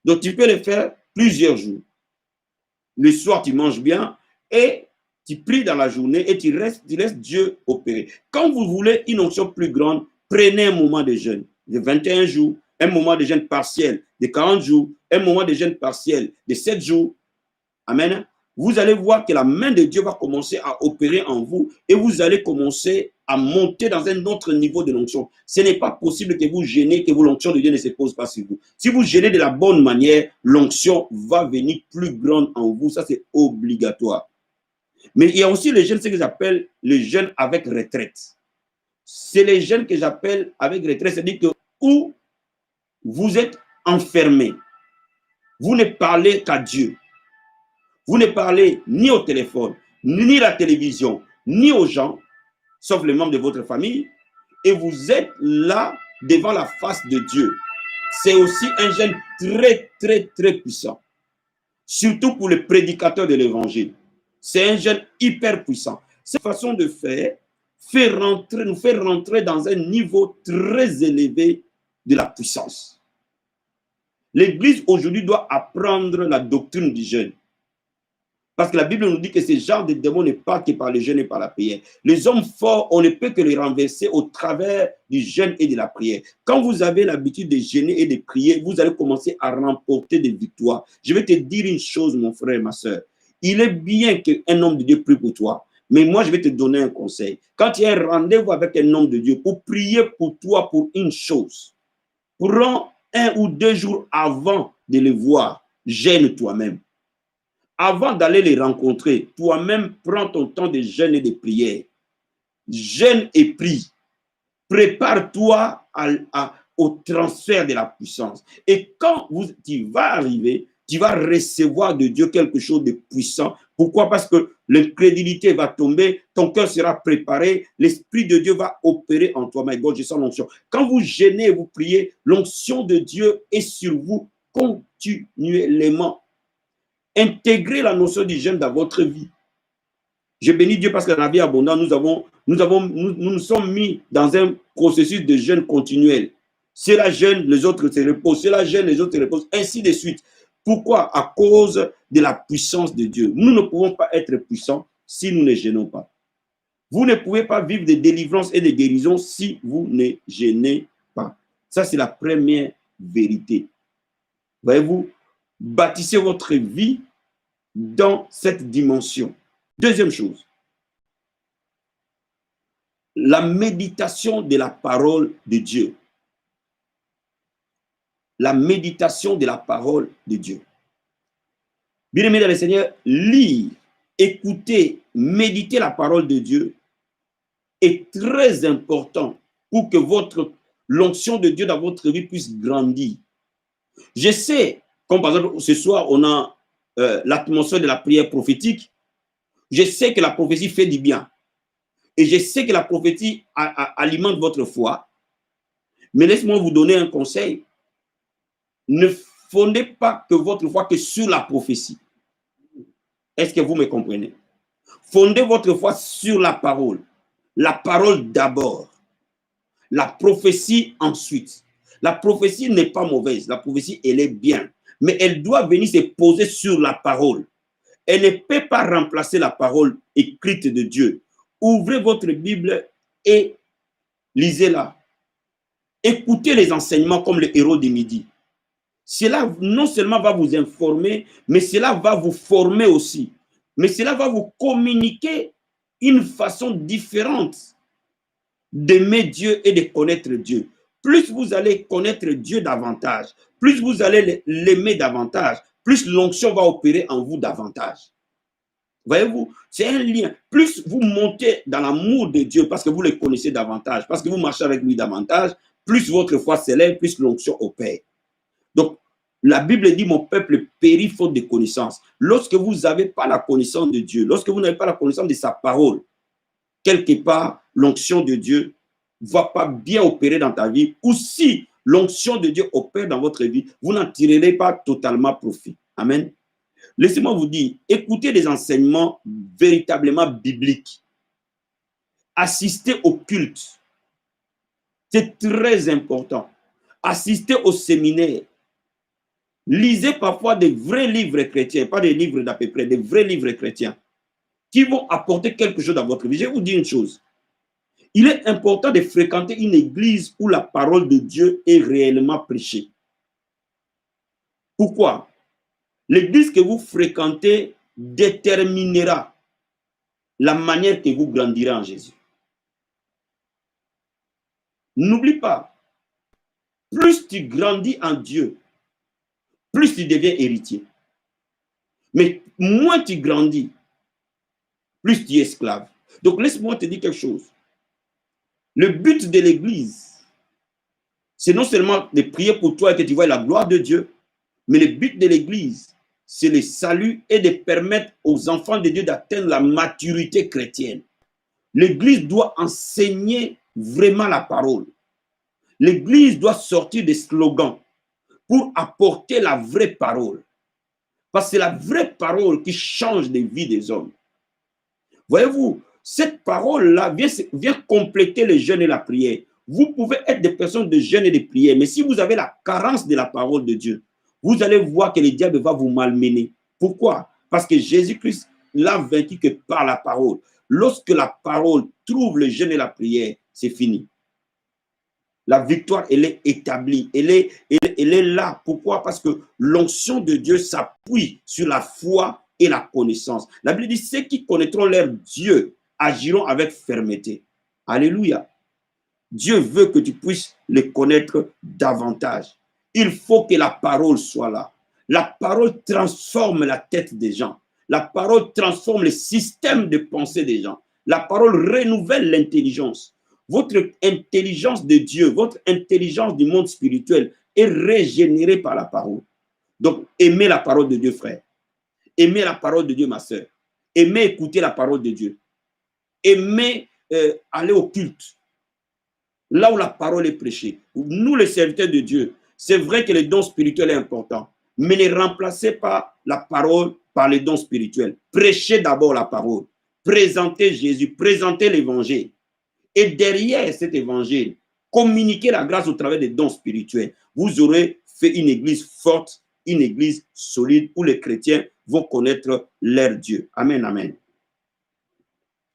Donc, tu peux les faire plusieurs jours. Le soir, tu manges bien et tu pries dans la journée et tu laisses Dieu opérer. Quand vous voulez une onction plus grande, prenez un moment de jeûne de 21 jours, un moment de jeûne partiel de 40 jours, un moment de jeûne partiel de 7 jours. Amen. Vous allez voir que la main de Dieu va commencer à opérer en vous et vous allez commencer à monter dans un autre niveau de l'onction. Ce n'est pas possible que vous gênez, que l'onction de Dieu ne se pose pas sur vous. Si vous gênez de la bonne manière, l'onction va venir plus grande en vous. Ça, c'est obligatoire. Mais il y a aussi les jeûnes, ce que j'appelle le jeûne avec retraite. C'est les jeûnes que j'appelle avec retraite, c'est-à-dire que où vous êtes enfermé, vous ne parlez qu'à Dieu. Vous ne parlez ni au téléphone, ni à la télévision, ni aux gens, sauf les membres de votre famille, et vous êtes là devant la face de Dieu, c'est aussi un jeûne très, très, très puissant. Surtout pour les prédicateurs de l'évangile. C'est un jeûne hyper puissant. Cette façon de faire nous fait rentrer dans un niveau très élevé de la puissance. L'Église aujourd'hui doit apprendre la doctrine du jeûne. Parce que la Bible nous dit que ce genre de démons n'est pas que par le jeûne et par la prière. Les hommes forts, on ne peut que les renverser au travers du jeûne et de la prière. Quand vous avez l'habitude de jeûner et de prier, vous allez commencer à remporter des victoires. Je vais te dire une chose, mon frère et ma soeur. Il est bien qu'un homme de Dieu prie pour toi. Mais moi, je vais te donner un conseil. Quand il y a un rendez-vous avec un homme de Dieu pour prier pour toi pour une chose, prends 1 ou 2 jours avant de le voir, gêne toi-même. Avant d'aller les rencontrer, toi-même, prends ton temps de jeûne et de prière. Jeûne et prie. Prépare-toi au transfert de la puissance. Et quand tu vas arriver, tu vas recevoir de Dieu quelque chose de puissant. Pourquoi? Parce que l'incrédulité va tomber, ton cœur sera préparé, l'Esprit de Dieu va opérer en toi. My God, je sens l'onction. Quand vous jeûnez et vous priez, l'onction de Dieu est sur vous continuellement. Intégrez la notion du jeûne dans votre vie. Je bénis Dieu parce que dans la vie abondante, nous nous sommes mis dans un processus de jeûne continuel. Cela jeûne, les autres se reposent. Cela jeûne, les autres se reposent. Ainsi de suite. Pourquoi? À cause de la puissance de Dieu. Nous ne pouvons pas être puissants si nous ne jeûnons pas. Vous ne pouvez pas vivre de délivrance et de guérison si vous ne jeûnez pas. Ça, c'est la première vérité. Voyez-vous? Bâtissez votre vie dans cette dimension. Deuxième chose, la méditation de la parole de Dieu. La méditation de la parole de Dieu. Bien-aimés dans le Seigneur, lire, écouter, méditer la parole de Dieu est très important pour que l'onction de Dieu dans votre vie puisse grandir. Je sais, comme par exemple ce soir, on a l'atmosphère de la prière prophétique. Je sais que la prophétie fait du bien. Et je sais que la prophétie alimente votre foi. Mais laissez-moi vous donner un conseil. Ne fondez pas que votre foi que sur la prophétie. Est-ce que vous me comprenez? Fondez votre foi sur la parole. La parole d'abord. La prophétie ensuite. La prophétie n'est pas mauvaise. La prophétie, elle est bien. Mais elle doit venir se poser sur la parole. Elle ne peut pas remplacer la parole écrite de Dieu. Ouvrez votre Bible et lisez-la. Écoutez les enseignements comme le héros du midi. Cela non seulement va vous informer, mais cela va vous former aussi. Mais cela va vous communiquer une façon différente d'aimer Dieu et de connaître Dieu. Plus vous allez connaître Dieu davantage, plus vous allez l'aimer davantage, plus l'onction va opérer en vous davantage. Voyez-vous, c'est un lien. Plus vous montez dans l'amour de Dieu parce que vous le connaissez davantage, parce que vous marchez avec lui davantage, plus votre foi s'élève, plus l'onction opère. Donc, la Bible dit, mon peuple périt faute de connaissance. Lorsque vous n'avez pas la connaissance de Dieu, lorsque vous n'avez pas la connaissance de sa parole, quelque part, l'onction de Dieu ne va pas bien opérer dans ta vie. Ou si l'onction de Dieu opère dans votre vie, vous n'en tirerez pas totalement profit. Amen. Laissez-moi vous dire, écoutez des enseignements véritablement bibliques. Assistez au culte. C'est très important. Assistez au séminaire. Lisez parfois des vrais livres chrétiens, pas des livres d'à peu près, des vrais livres chrétiens qui vont apporter quelque chose dans votre vie. Je vais vous dire une chose. Il est important de fréquenter une église où la parole de Dieu est réellement prêchée. Pourquoi? L'église que vous fréquentez déterminera la manière que vous grandirez en Jésus. N'oublie pas, plus tu grandis en Dieu, plus tu deviens héritier. Mais moins tu grandis, plus tu es esclave. Donc laisse-moi te dire quelque chose. Le but de l'église, c'est non seulement de prier pour toi et que tu vois la gloire de Dieu, mais le but de l'église, c'est le salut et de permettre aux enfants de Dieu d'atteindre la maturité chrétienne. L'église doit enseigner vraiment la parole. L'Église doit sortir des slogans pour apporter la vraie parole. Parce que c'est la vraie parole qui change les vies des hommes. Voyez-vous, cette parole-là vient compléter le jeûne et la prière. Vous pouvez être des personnes de jeûne et de prière, mais si vous avez la carence de la parole de Dieu, vous allez voir que le diable va vous malmener. Pourquoi? Parce que Jésus-Christ l'a vaincu que par la parole. Lorsque la parole trouve le jeûne et la prière, c'est fini. La victoire, elle est établie. Elle est là. Pourquoi? Parce que l'onction de Dieu s'appuie sur la foi et la connaissance. La Bible dit, ceux qui connaîtront leur Dieu agiront avec fermeté. Alléluia. Dieu veut que tu puisses le connaître davantage. Il faut que la parole soit là. La parole transforme la tête des gens. La parole transforme le système de pensée des gens. La parole renouvelle l'intelligence. Votre intelligence de Dieu, votre intelligence du monde spirituel est régénérée par la parole. Donc, aimez la parole de Dieu, frère. Aimez la parole de Dieu, ma soeur. Aimez écouter la parole de Dieu. Aimez aller au culte. Là où la parole est prêchée. Nous, les serviteurs de Dieu, c'est vrai que les dons spirituels est important, mais ne remplacez pas la parole par les dons spirituels. Prêchez d'abord la parole. Présentez Jésus, présentez l'évangile. Et derrière cet évangile, communiquez la grâce au travers des dons spirituels. Vous aurez fait une église forte, une église solide où les chrétiens vont connaître leur Dieu. Amen, amen.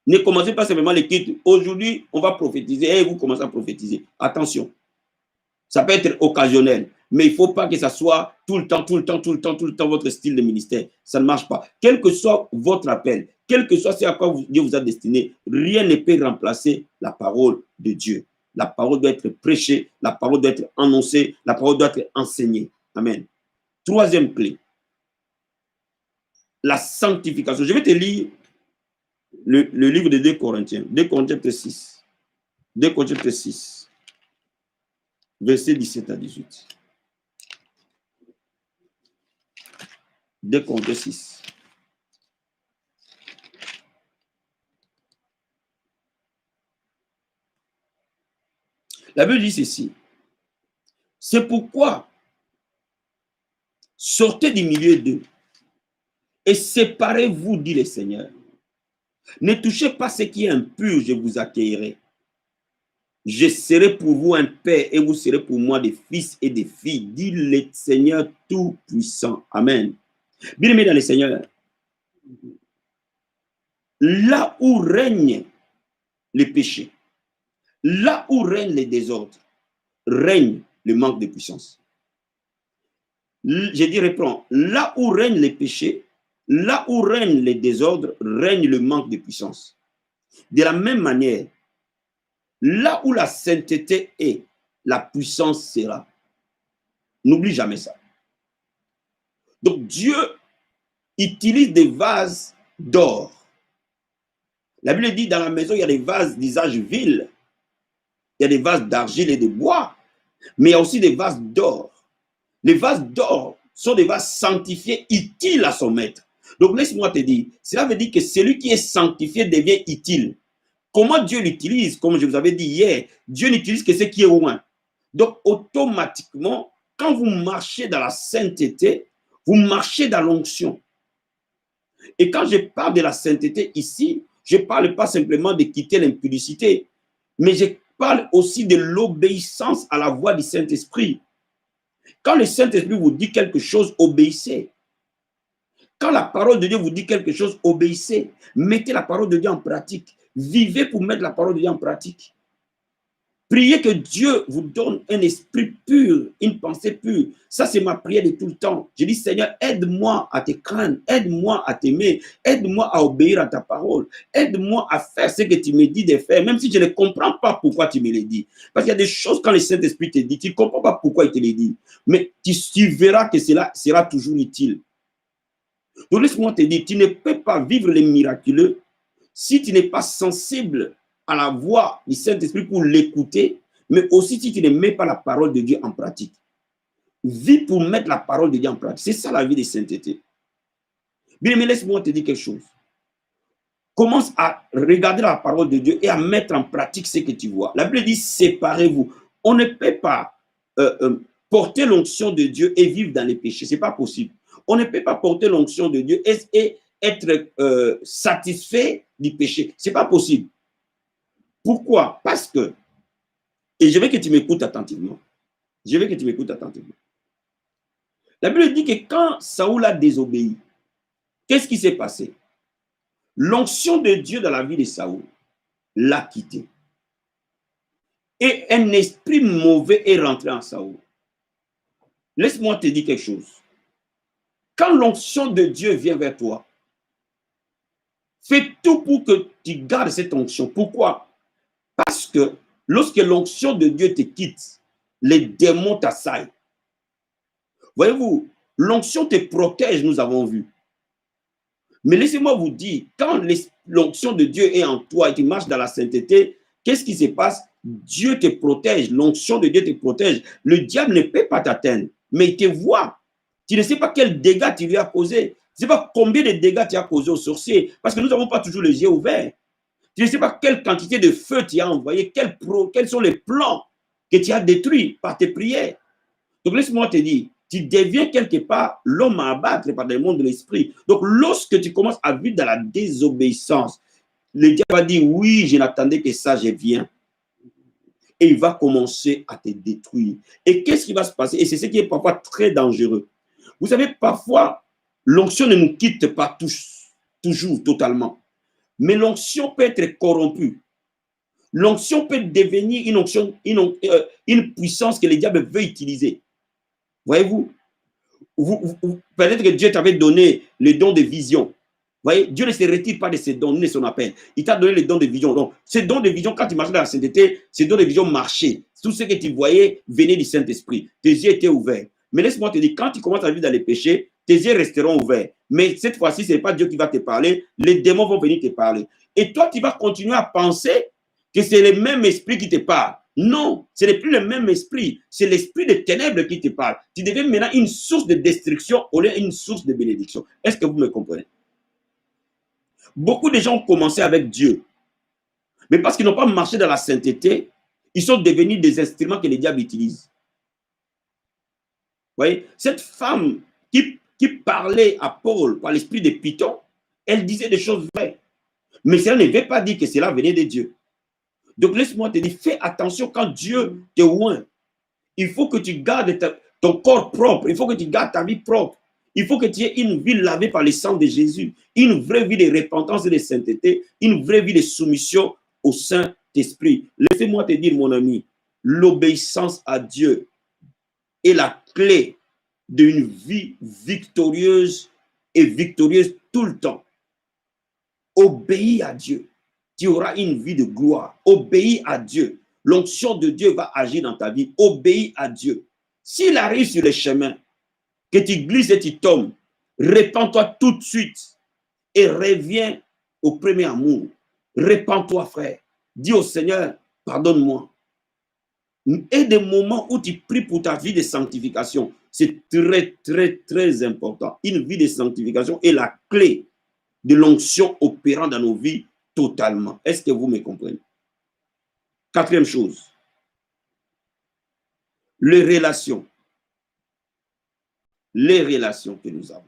Ne commencez pas simplement les cultes. Aujourd'hui, on va prophétiser et vous commencez à prophétiser. Attention, ça peut être occasionnel, mais il ne faut pas que ça soit tout le temps votre style de ministère. Ça ne marche pas. Quel que soit votre appel, quel que soit ce à quoi Dieu vous a destiné, rien ne peut remplacer la parole de Dieu. La parole doit être prêchée, la parole doit être annoncée, la parole doit être enseignée. Amen. Troisième clé, la sanctification. Je vais te lire le livre de 2 Corinthiens, 2 Corinthiens 6. 2 Corinthiens 6, versets 17 à 18. 2 Corinthiens 6. La Bible dit ceci. C'est pourquoi sortez du milieu d'eux et séparez-vous, dit le Seigneur. Ne touchez pas ce qui est impur, je vous accueillerai. Je serai pour vous un père et vous serez pour moi des fils et des filles, dit le Seigneur Tout-Puissant. Amen. Bien-aimés dans le Seigneur, là où règne le péché, là où règne les désordres, règne le manque de puissance. Je dis, reprends, là où règne le péché, là où règne les désordres, règne le manque de puissance. De la même manière, là où la sainteté est, la puissance sera. N'oublie jamais ça. Donc Dieu utilise des vases d'or. La Bible dit dans la maison, il y a des vases d'usage vil. Il y a des vases d'argile et de bois. Mais il y a aussi des vases d'or. Les vases d'or sont des vases sanctifiés, utiles à son maître. Donc laisse-moi te dire, cela veut dire que celui qui est sanctifié devient utile. Comment Dieu l'utilise? Comme je vous avais dit hier, Dieu n'utilise que ce qui est loin. Donc automatiquement, quand vous marchez dans la sainteté, vous marchez dans l'onction. Et quand je parle de la sainteté ici, je ne parle pas simplement de quitter l'impudicité, mais je parle aussi de l'obéissance à la voix du Saint-Esprit. Quand le Saint-Esprit vous dit quelque chose, obéissez. Quand la parole de Dieu vous dit quelque chose, obéissez. Mettez la parole de Dieu en pratique. Vivez pour mettre la parole de Dieu en pratique. Priez que Dieu vous donne un esprit pur, une pensée pure. Ça, c'est ma prière de tout le temps. Je dis, Seigneur, aide-moi à te craindre, aide-moi à t'aimer, aide-moi à obéir à ta parole, aide-moi à faire ce que tu me dis de faire, même si je ne comprends pas pourquoi tu me le dis. Parce qu'il y a des choses, quand le Saint-Esprit te dit, tu ne comprends pas pourquoi il te les dit. Mais tu verras que cela sera toujours utile. Donc, laisse-moi te dire, tu ne peux pas vivre les miraculeux si tu n'es pas sensible à la voix du Saint-Esprit pour l'écouter, mais aussi si tu ne mets pas la parole de Dieu en pratique. Vis pour mettre la parole de Dieu en pratique. C'est ça la vie de sainteté. Bien, mais laisse-moi te dire quelque chose. Commence à regarder la parole de Dieu et à mettre en pratique ce que tu vois. La Bible dit séparez-vous. On ne peut pas porter l'onction de Dieu et vivre dans les péchés. Ce n'est pas possible. On ne peut pas porter l'onction de Dieu et être satisfait du péché. Ce n'est pas possible. Pourquoi? Parce que, et je veux que tu m'écoutes attentivement. Je veux que tu m'écoutes attentivement. La Bible dit que quand Saoul a désobéi, qu'est-ce qui s'est passé? L'onction de Dieu dans la vie de Saoul l'a quitté. Et un esprit mauvais est rentré en Saoul. Laisse-moi te dire quelque chose. Quand l'onction de Dieu vient vers toi, fais tout pour que tu gardes cette onction. Pourquoi? Parce que lorsque l'onction de Dieu te quitte, les démons t'assaillent. Voyez-vous, l'onction te protège, nous avons vu. Mais laissez-moi vous dire, quand l'onction de Dieu est en toi et tu marches dans la sainteté, qu'est-ce qui se passe? Dieu te protège, l'onction de Dieu te protège. Le diable ne peut pas t'atteindre, mais il te voit. Tu ne sais pas quel dégât tu lui as causé. Tu ne sais pas combien de dégâts tu as causé aux sorciers, parce que nous n'avons pas toujours les yeux ouverts. Tu ne sais pas quelle quantité de feu tu as envoyé, quels sont les plans que tu as détruits par tes prières. Donc laisse-moi te dire, tu deviens quelque part l'homme à abattre par le monde de l'esprit. Donc lorsque tu commences à vivre dans la désobéissance, le diable va dire, oui, je n'attendais que ça, je viens. Et il va commencer à te détruire. Et qu'est-ce qui va se passer? Et c'est ce qui est parfois très dangereux. Vous savez, parfois, l'onction ne nous quitte pas toujours totalement. Mais l'onction peut être corrompue. L'onction peut devenir une puissance que le diable veut utiliser. Voyez-vous, peut-être que Dieu t'avait donné le don de vision. Voyez, Dieu ne se retire pas de ses dons, ni de son appel. Il t'a donné le don de vision. Donc, ce don de vision, quand tu marchais dans la sainteté, ce don de vision marchait. Tout ce que tu voyais venait du Saint-Esprit. Tes yeux étaient ouverts. Mais laisse-moi te dire, quand tu commences à vivre dans les péchés, tes yeux resteront ouverts. Mais cette fois-ci, ce n'est pas Dieu qui va te parler. Les démons vont venir te parler. Et toi, tu vas continuer à penser que c'est le même esprit qui te parle. Non, ce n'est plus le même esprit. C'est l'esprit des ténèbres qui te parle. Tu deviens maintenant une source de destruction au lieu d'une source de bénédiction. Est-ce que vous me comprenez? Beaucoup de gens ont commencé avec Dieu. Mais parce qu'ils n'ont pas marché dans la sainteté, ils sont devenus des instruments que le diable utilise. Vous voyez, cette femme qui parlait à Paul par l'esprit de Python, elle disait des choses vraies. Mais cela ne veut pas dire que cela venait de Dieu. Donc laisse-moi te dire, fais attention quand Dieu te oint. Il faut que tu gardes ton corps propre. Il faut que tu gardes ta vie propre. Il faut que tu aies une vie lavée par le sang de Jésus. Une vraie vie de repentance et de sainteté. Une vraie vie de soumission au Saint-Esprit. Laissez-moi te dire, mon ami, l'obéissance à Dieu est la clé d'une vie victorieuse et victorieuse tout le temps. Obéis à Dieu. Tu auras une vie de gloire. Obéis à Dieu. L'onction de Dieu va agir dans ta vie. Obéis à Dieu. S'il arrive sur le chemin, que tu glisses et tu tombes, répands-toi tout de suite et reviens au premier amour. Répands-toi, frère. Dis au Seigneur, pardonne-moi. Et des moments où tu pries pour ta vie de sanctification, c'est très, très, très important. Une vie de sanctification est la clé de l'onction opérant dans nos vies totalement. Est-ce que vous me comprenez? Quatrième chose, les relations. Les relations que nous avons.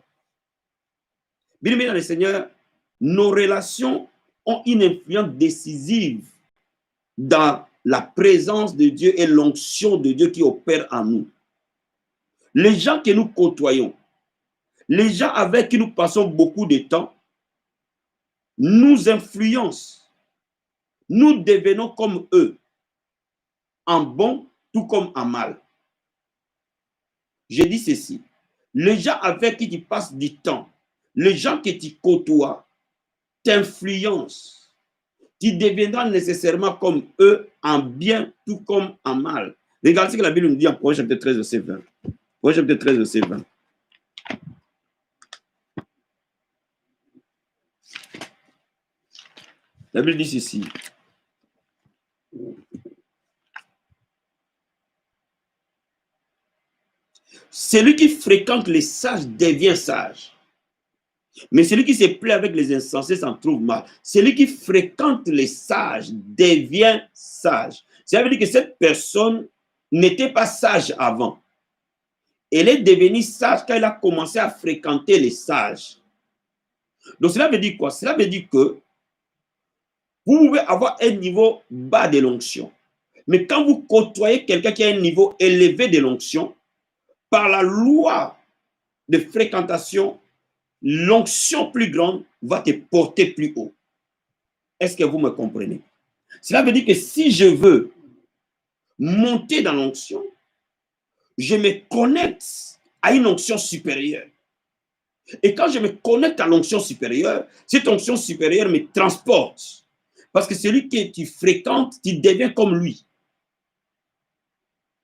Bien aimé dans le Seigneur, nos relations ont une influence décisive dans la présence de Dieu et l'onction de Dieu qui opère en nous. Les gens que nous côtoyons, les gens avec qui nous passons beaucoup de temps, nous influencent. Nous devenons comme eux, en bon tout comme en mal. Je dis ceci, les gens avec qui tu passes du temps, les gens que tu côtoies, t'influencent. Tu deviendras nécessairement comme eux en bien tout comme en mal. Regardez ce que la Bible nous dit en Proverbe chapitre 13, verset 20. Proverbe chapitre 13, verset 20. La Bible dit ceci. Celui qui fréquente les sages devient sage. Mais celui qui se plaît avec les insensés s'en trouve mal. Celui qui fréquente les sages devient sage. Ça veut dire que cette personne n'était pas sage avant. Elle est devenue sage quand elle a commencé à fréquenter les sages. Donc cela veut dire quoi? Cela veut dire que vous pouvez avoir un niveau bas de l'onction. Mais quand vous côtoyez quelqu'un qui a un niveau élevé de l'onction, par la loi de fréquentation, l'onction plus grande va te porter plus haut. Est-ce que vous me comprenez? Cela veut dire que si je veux monter dans l'onction, je me connecte à une onction supérieure. Et quand je me connecte à l'onction supérieure, cette onction supérieure me transporte. Parce que celui que tu fréquentes, tu deviens comme lui.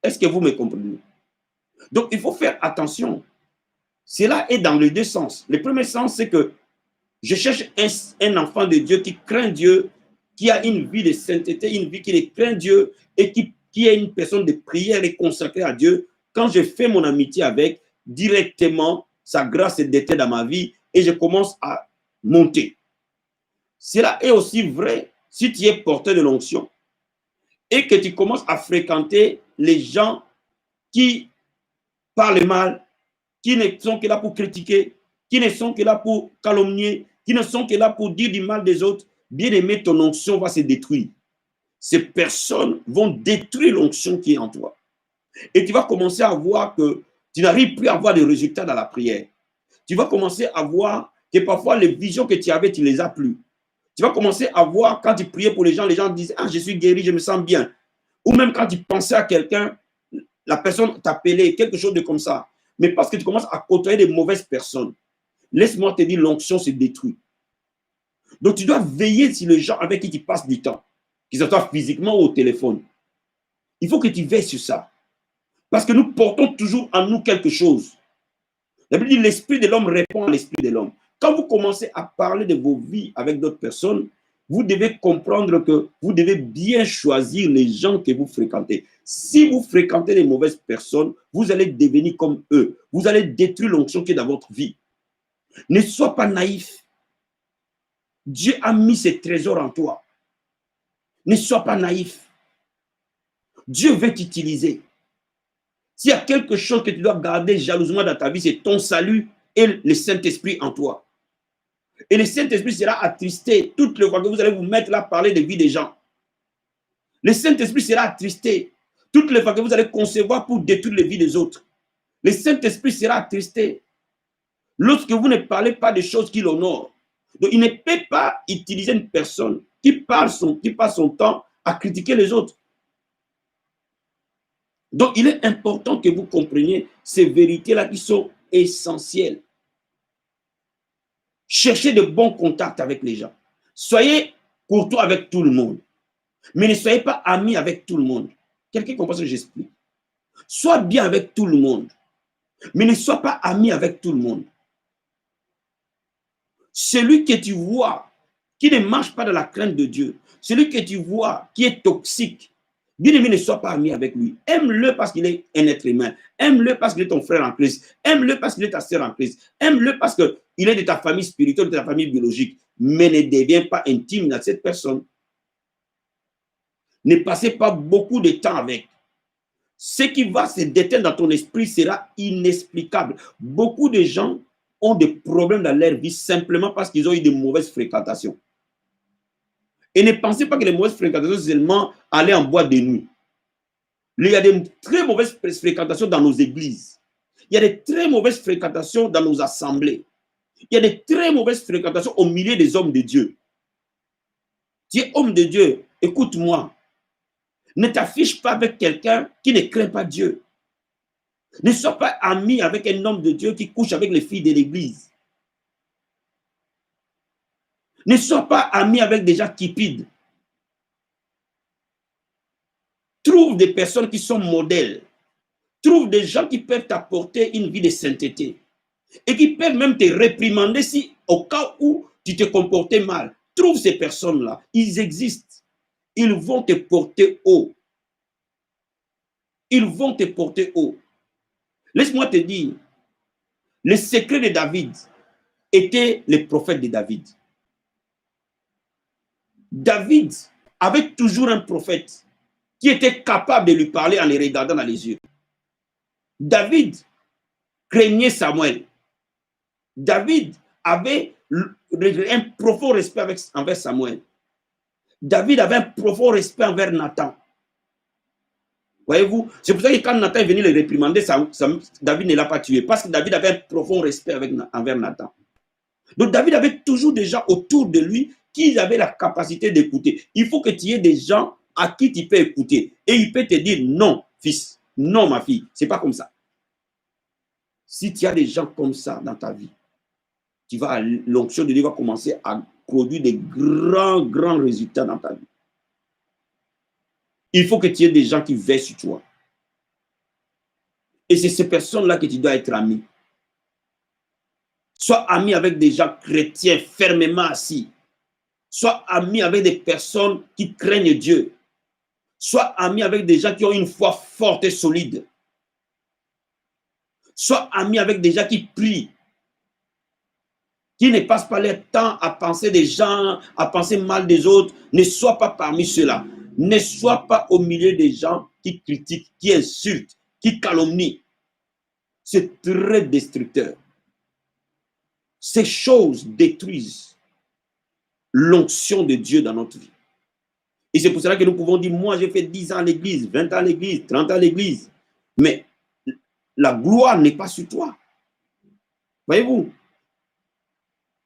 Est-ce que vous me comprenez? Donc, il faut faire attention. Cela est dans les deux sens. Le premier sens, c'est que je cherche un enfant de Dieu qui craint Dieu, qui a une vie de sainteté, une vie qui craint Dieu et qui est une personne de prière et consacrée à Dieu. Quand je fais mon amitié avec, directement, sa grâce est déterre dans ma vie et je commence à monter. Cela est aussi vrai si tu es porteur de l'onction et que tu commences à fréquenter les gens qui parlent mal, qui ne sont que là pour critiquer, qui ne sont que là pour calomnier, qui ne sont que là pour dire du mal des autres. Bien aimé, ton onction va se détruire. Ces personnes vont détruire l'onction qui est en toi. Et tu vas commencer à voir que tu n'arrives plus à avoir de résultats dans la prière. Tu vas commencer à voir que parfois les visions que tu avais, tu ne les as plus. Tu vas commencer à voir quand tu priais pour les gens disent « Ah, je suis guéri, je me sens bien ». Ou même quand tu pensais à quelqu'un, la personne t'appelait, quelque chose de comme ça. Mais parce que tu commences à côtoyer de mauvaises personnes, laisse-moi te dire, l'onction se détruit. Donc tu dois veiller sur les gens avec qui tu passes du temps, qu'ils soient physiquement ou au téléphone. Il faut que tu veilles sur ça. Parce que nous portons toujours en nous quelque chose. La Bible dit l'esprit de l'homme répond à l'esprit de l'homme. Quand vous commencez à parler de vos vies avec d'autres personnes, vous devez comprendre que vous devez bien choisir les gens que vous fréquentez. Si vous fréquentez les mauvaises personnes, vous allez devenir comme eux. Vous allez détruire l'onction qui est dans votre vie. Ne sois pas naïf. Dieu a mis ses trésors en toi. Ne sois pas naïf. Dieu veut t'utiliser. S'il y a quelque chose que tu dois garder jalousement dans ta vie, c'est ton salut et le Saint-Esprit en toi. Et le Saint-Esprit sera attristé toutes les fois que vous allez vous mettre là à parler de vie des gens. Le Saint-Esprit sera attristé toutes les fois que vous allez concevoir pour détruire les vies des autres. Le Saint-Esprit sera attristé lorsque vous ne parlez pas des choses qui l'honorent. Donc, il ne peut pas utiliser une personne qui passe son temps à critiquer les autres. Donc, il est important que vous compreniez ces vérités-là qui sont essentielles. Cherchez de bons contacts avec les gens. Soyez courtois avec tout le monde. Mais ne soyez pas amis avec tout le monde. Quelqu'un comprend ce que j'explique? Sois bien avec tout le monde. Mais ne sois pas ami avec tout le monde. Celui que tu vois qui ne marche pas dans la crainte de Dieu, celui que tu vois qui est toxique, bien aimé, ne sois pas ami avec lui. Aime-le parce qu'il est un être humain. Aime-le parce qu'il est ton frère en Christ. Aime-le parce qu'il est ta sœur en Christ. Aime-le parce qu'il est de ta famille spirituelle, de ta famille biologique. Mais ne deviens pas intime à cette personne. Ne passez pas beaucoup de temps avec. Ce qui va se déteindre dans ton esprit sera inexplicable. Beaucoup de gens ont des problèmes dans leur vie simplement parce qu'ils ont eu de mauvaises fréquentations. Et ne pensez pas que les mauvaises fréquentations, c'est seulement aller en boîte de nuit. Il y a de très mauvaises fréquentations dans nos églises. Il y a de très mauvaises fréquentations dans nos assemblées. Il y a de très mauvaises fréquentations au milieu des hommes de Dieu. Tu es homme de Dieu, écoute-moi. Ne t'affiche pas avec quelqu'un qui ne craint pas Dieu. Ne sois pas ami avec un homme de Dieu qui couche avec les filles de l'église. Ne sois pas ami avec des gens cupides. Trouve des personnes qui sont modèles. Trouve des gens qui peuvent t'apporter une vie de sainteté. Et qui peuvent même te réprimander si, au cas où tu te comportais mal. Trouve ces personnes-là. Ils existent. Ils vont te porter haut. Ils vont te porter haut. Laisse-moi te dire, le secret de David était le prophète de David. David avait toujours un prophète. qui était capable de lui parler en le regardant dans les yeux. David craignait Samuel. David avait un profond respect envers Samuel. David avait un profond respect envers Nathan. Voyez-vous, c'est pour ça que quand Nathan est venu le réprimander, David ne l'a pas tué, parce que David avait un profond respect envers Nathan. Donc David avait toujours des gens autour de lui qui avaient la capacité d'écouter. Il faut que tu aies des gens à qui tu peux écouter. Et il peut te dire non, fils, non, ma fille, c'est pas comme ça. Si tu as des gens comme ça dans ta vie, l'onction de Dieu va commencer à produire des grands résultats dans ta vie. Il faut que tu aies des gens qui veillent sur toi. Et c'est ces personnes-là que tu dois être ami. Sois ami avec des gens chrétiens fermement assis. Sois ami avec des personnes qui craignent Dieu. Sois ami avec des gens qui ont une foi forte et solide. Sois ami avec des gens qui prient, qui ne passent pas leur temps à penser des gens, à penser mal des autres. Ne sois pas parmi ceux-là. Ne sois pas au milieu des gens qui critiquent, qui insultent, qui calomnient. C'est très destructeur. Ces choses détruisent l'onction de Dieu dans notre vie. Et c'est pour cela que nous pouvons dire, moi j'ai fait 10 ans à l'église, 20 ans à l'église, 30 ans à l'église. Mais la gloire n'est pas sur toi. Voyez-vous?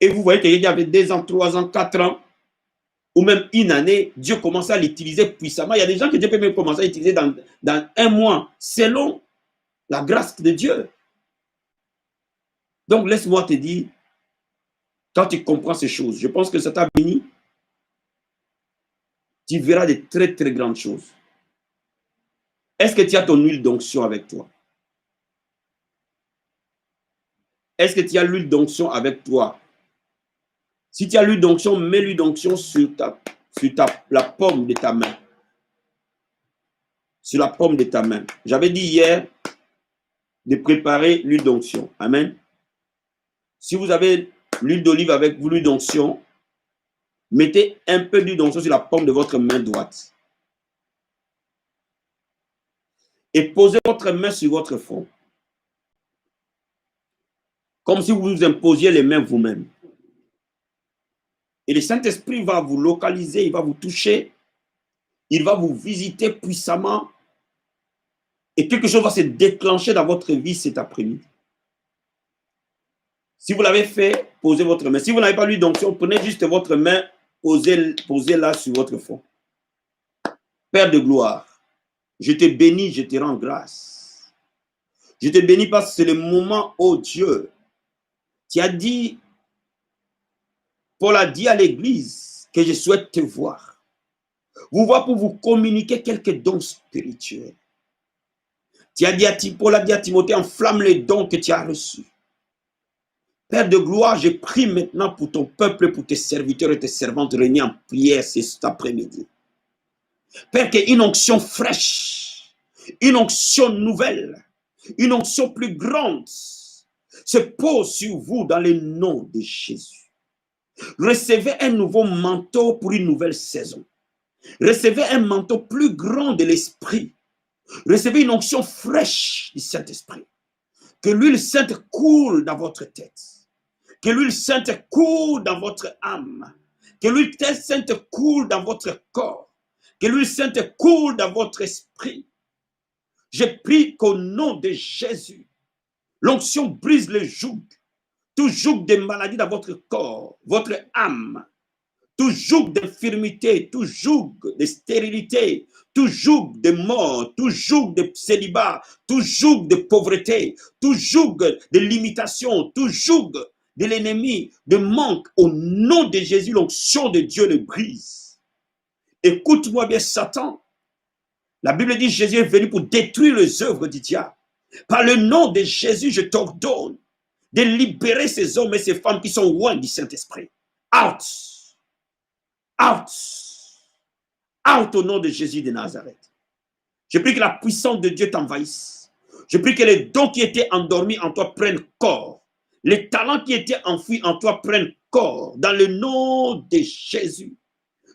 Et vous voyez qu'il y avait 2 ans, 3 ans, 4 ans, ou même une année, Dieu commence à l'utiliser puissamment. Il y a des gens que Dieu peut même commencer à utiliser dans 1 mois, selon la grâce de Dieu. Donc laisse-moi te dire, quand tu comprends ces choses, je pense que ça t'a béni, tu verras de très grandes choses. Est-ce que tu as ton huile d'onction avec toi? Est-ce que tu as l'huile d'onction avec toi? Si tu as l'huile d'onction, mets l'huile d'onction sur la paume de ta main. Sur la paume de ta main. J'avais dit hier de préparer l'huile d'onction. Amen. Si vous avez l'huile d'olive avec vous, l'huile d'onction, mettez un peu d'huile d'onction sur la paume de votre main droite. Et posez votre main sur votre front. Comme si vous vous imposiez les mains vous-même. Et le Saint-Esprit va vous localiser, il va vous toucher, il va vous visiter puissamment et quelque chose va se déclencher dans votre vie cet après-midi. Si vous l'avez fait, posez votre main. Si vous n'avez pas l'huile d'onction, prenez juste votre main, posez-la sur votre front. Père de gloire, je te bénis, je te rends grâce. Je te bénis parce que c'est le moment, oh Dieu, tu as dit, Paul a dit à l'église que je souhaite te voir. Vous voir pour vous communiquer quelques dons spirituels. Paul a dit à Timothée, enflamme les dons que tu as reçus. Père de gloire, je prie maintenant pour ton peuple, pour tes serviteurs et tes servantes réunis en prière cet après-midi. Père, qu'une onction fraîche, une onction nouvelle, une onction plus grande se pose sur vous dans le nom de Jésus. Recevez un nouveau manteau pour une nouvelle saison. Recevez un manteau plus grand de l'Esprit. Recevez une onction fraîche du Saint-Esprit. Que l'huile sainte coule dans votre tête. Que l'huile sainte coule dans votre âme. Que l'huile sainte coule dans votre corps. Que l'huile sainte coule dans votre esprit. Je prie qu'au nom de Jésus, l'onction brise le joug. Tout joug de maladie dans votre corps, votre âme. Tout joug d'infirmité, tout joug de stérilité, tout joug de mort, tout joug de célibat, tout joug de pauvreté, tout joug de limitation, tout joug de l'ennemi, de manque, au nom de Jésus, l'onction de Dieu le brise. Écoute-moi bien, Satan. La Bible dit que Jésus est venu pour détruire les œuvres du diable. Par le nom de Jésus, je t'ordonne de libérer ces hommes et ces femmes qui sont loin du Saint-Esprit. Out! Out! Out au nom de Jésus de Nazareth. Je prie que la puissance de Dieu t'envahisse. Je prie que les dons qui étaient endormis en toi prennent corps. Les talents qui étaient enfouis en toi prennent corps. Dans le nom de Jésus.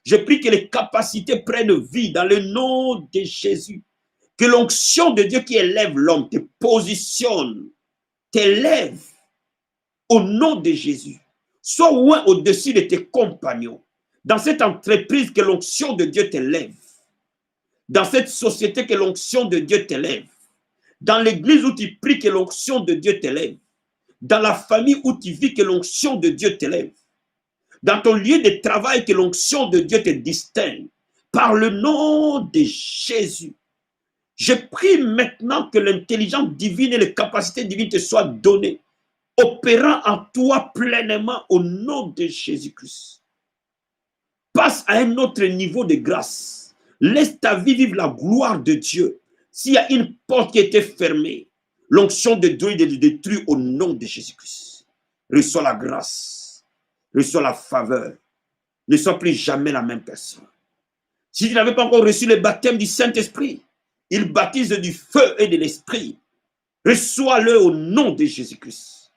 Je prie que les capacités prennent vie dans le nom de Jésus. Que l'onction de Dieu qui élève l'homme te positionne, t'élève au nom de Jésus. Sois loin au-dessus de tes compagnons. Dans cette entreprise, que l'onction de Dieu t'élève. Dans cette société, que l'onction de Dieu t'élève. Dans l'église où tu pries, que l'onction de Dieu t'élève. Dans la famille où tu vis, que l'onction de Dieu t'élève. Dans ton lieu de travail, que l'onction de Dieu te distingue. Par le nom de Jésus. Je prie maintenant que l'intelligence divine et les capacités divines te soient données, opérant en toi pleinement au nom de Jésus-Christ. Passe à un autre niveau de grâce. Laisse ta vie vivre la gloire de Dieu. S'il y a une porte qui était fermée, l'onction de Dieu est détruite au nom de Jésus-Christ. Reçois la grâce, reçois la faveur. Ne sois plus jamais la même personne. Si tu n'avais pas encore reçu le baptême du Saint-Esprit, il baptise du feu et de l'esprit. Reçois-le au nom de Jésus-Christ.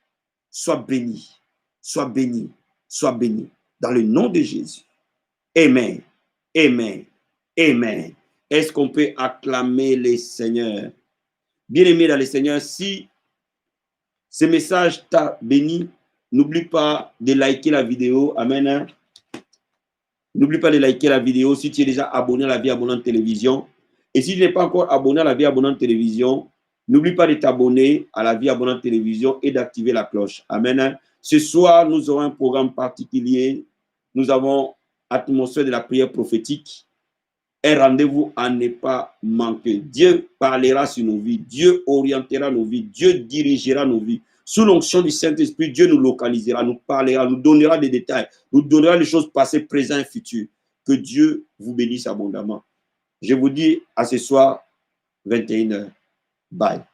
Sois béni, sois béni, sois béni. Dans le nom de Jésus. Amen, amen, amen. Est-ce qu'on peut acclamer les Seigneurs? Bien-aimé dans le Seigneur, si ce message t'a béni, n'oublie pas de liker la vidéo. Amen. N'oublie pas de liker la vidéo si tu es déjà abonné à la Vie Abondante Télévision. Et si tu n'es pas encore abonné à la Vie Abondante Télévision, n'oublie pas de t'abonner à la Vie Abondante Télévision et d'activer la cloche. Amen. Ce soir, nous aurons un programme particulier. Nous avons Atmosphère de la prière prophétique. Un rendez-vous à ne pas manquer. Dieu parlera sur nos vies. Dieu orientera nos vies. Dieu dirigera nos vies. Sous l'onction du Saint-Esprit, Dieu nous localisera, nous parlera, nous donnera des détails, nous donnera les choses passées, présentes et futures. Que Dieu vous bénisse abondamment. Je vous dis à ce soir, 21h. Bye.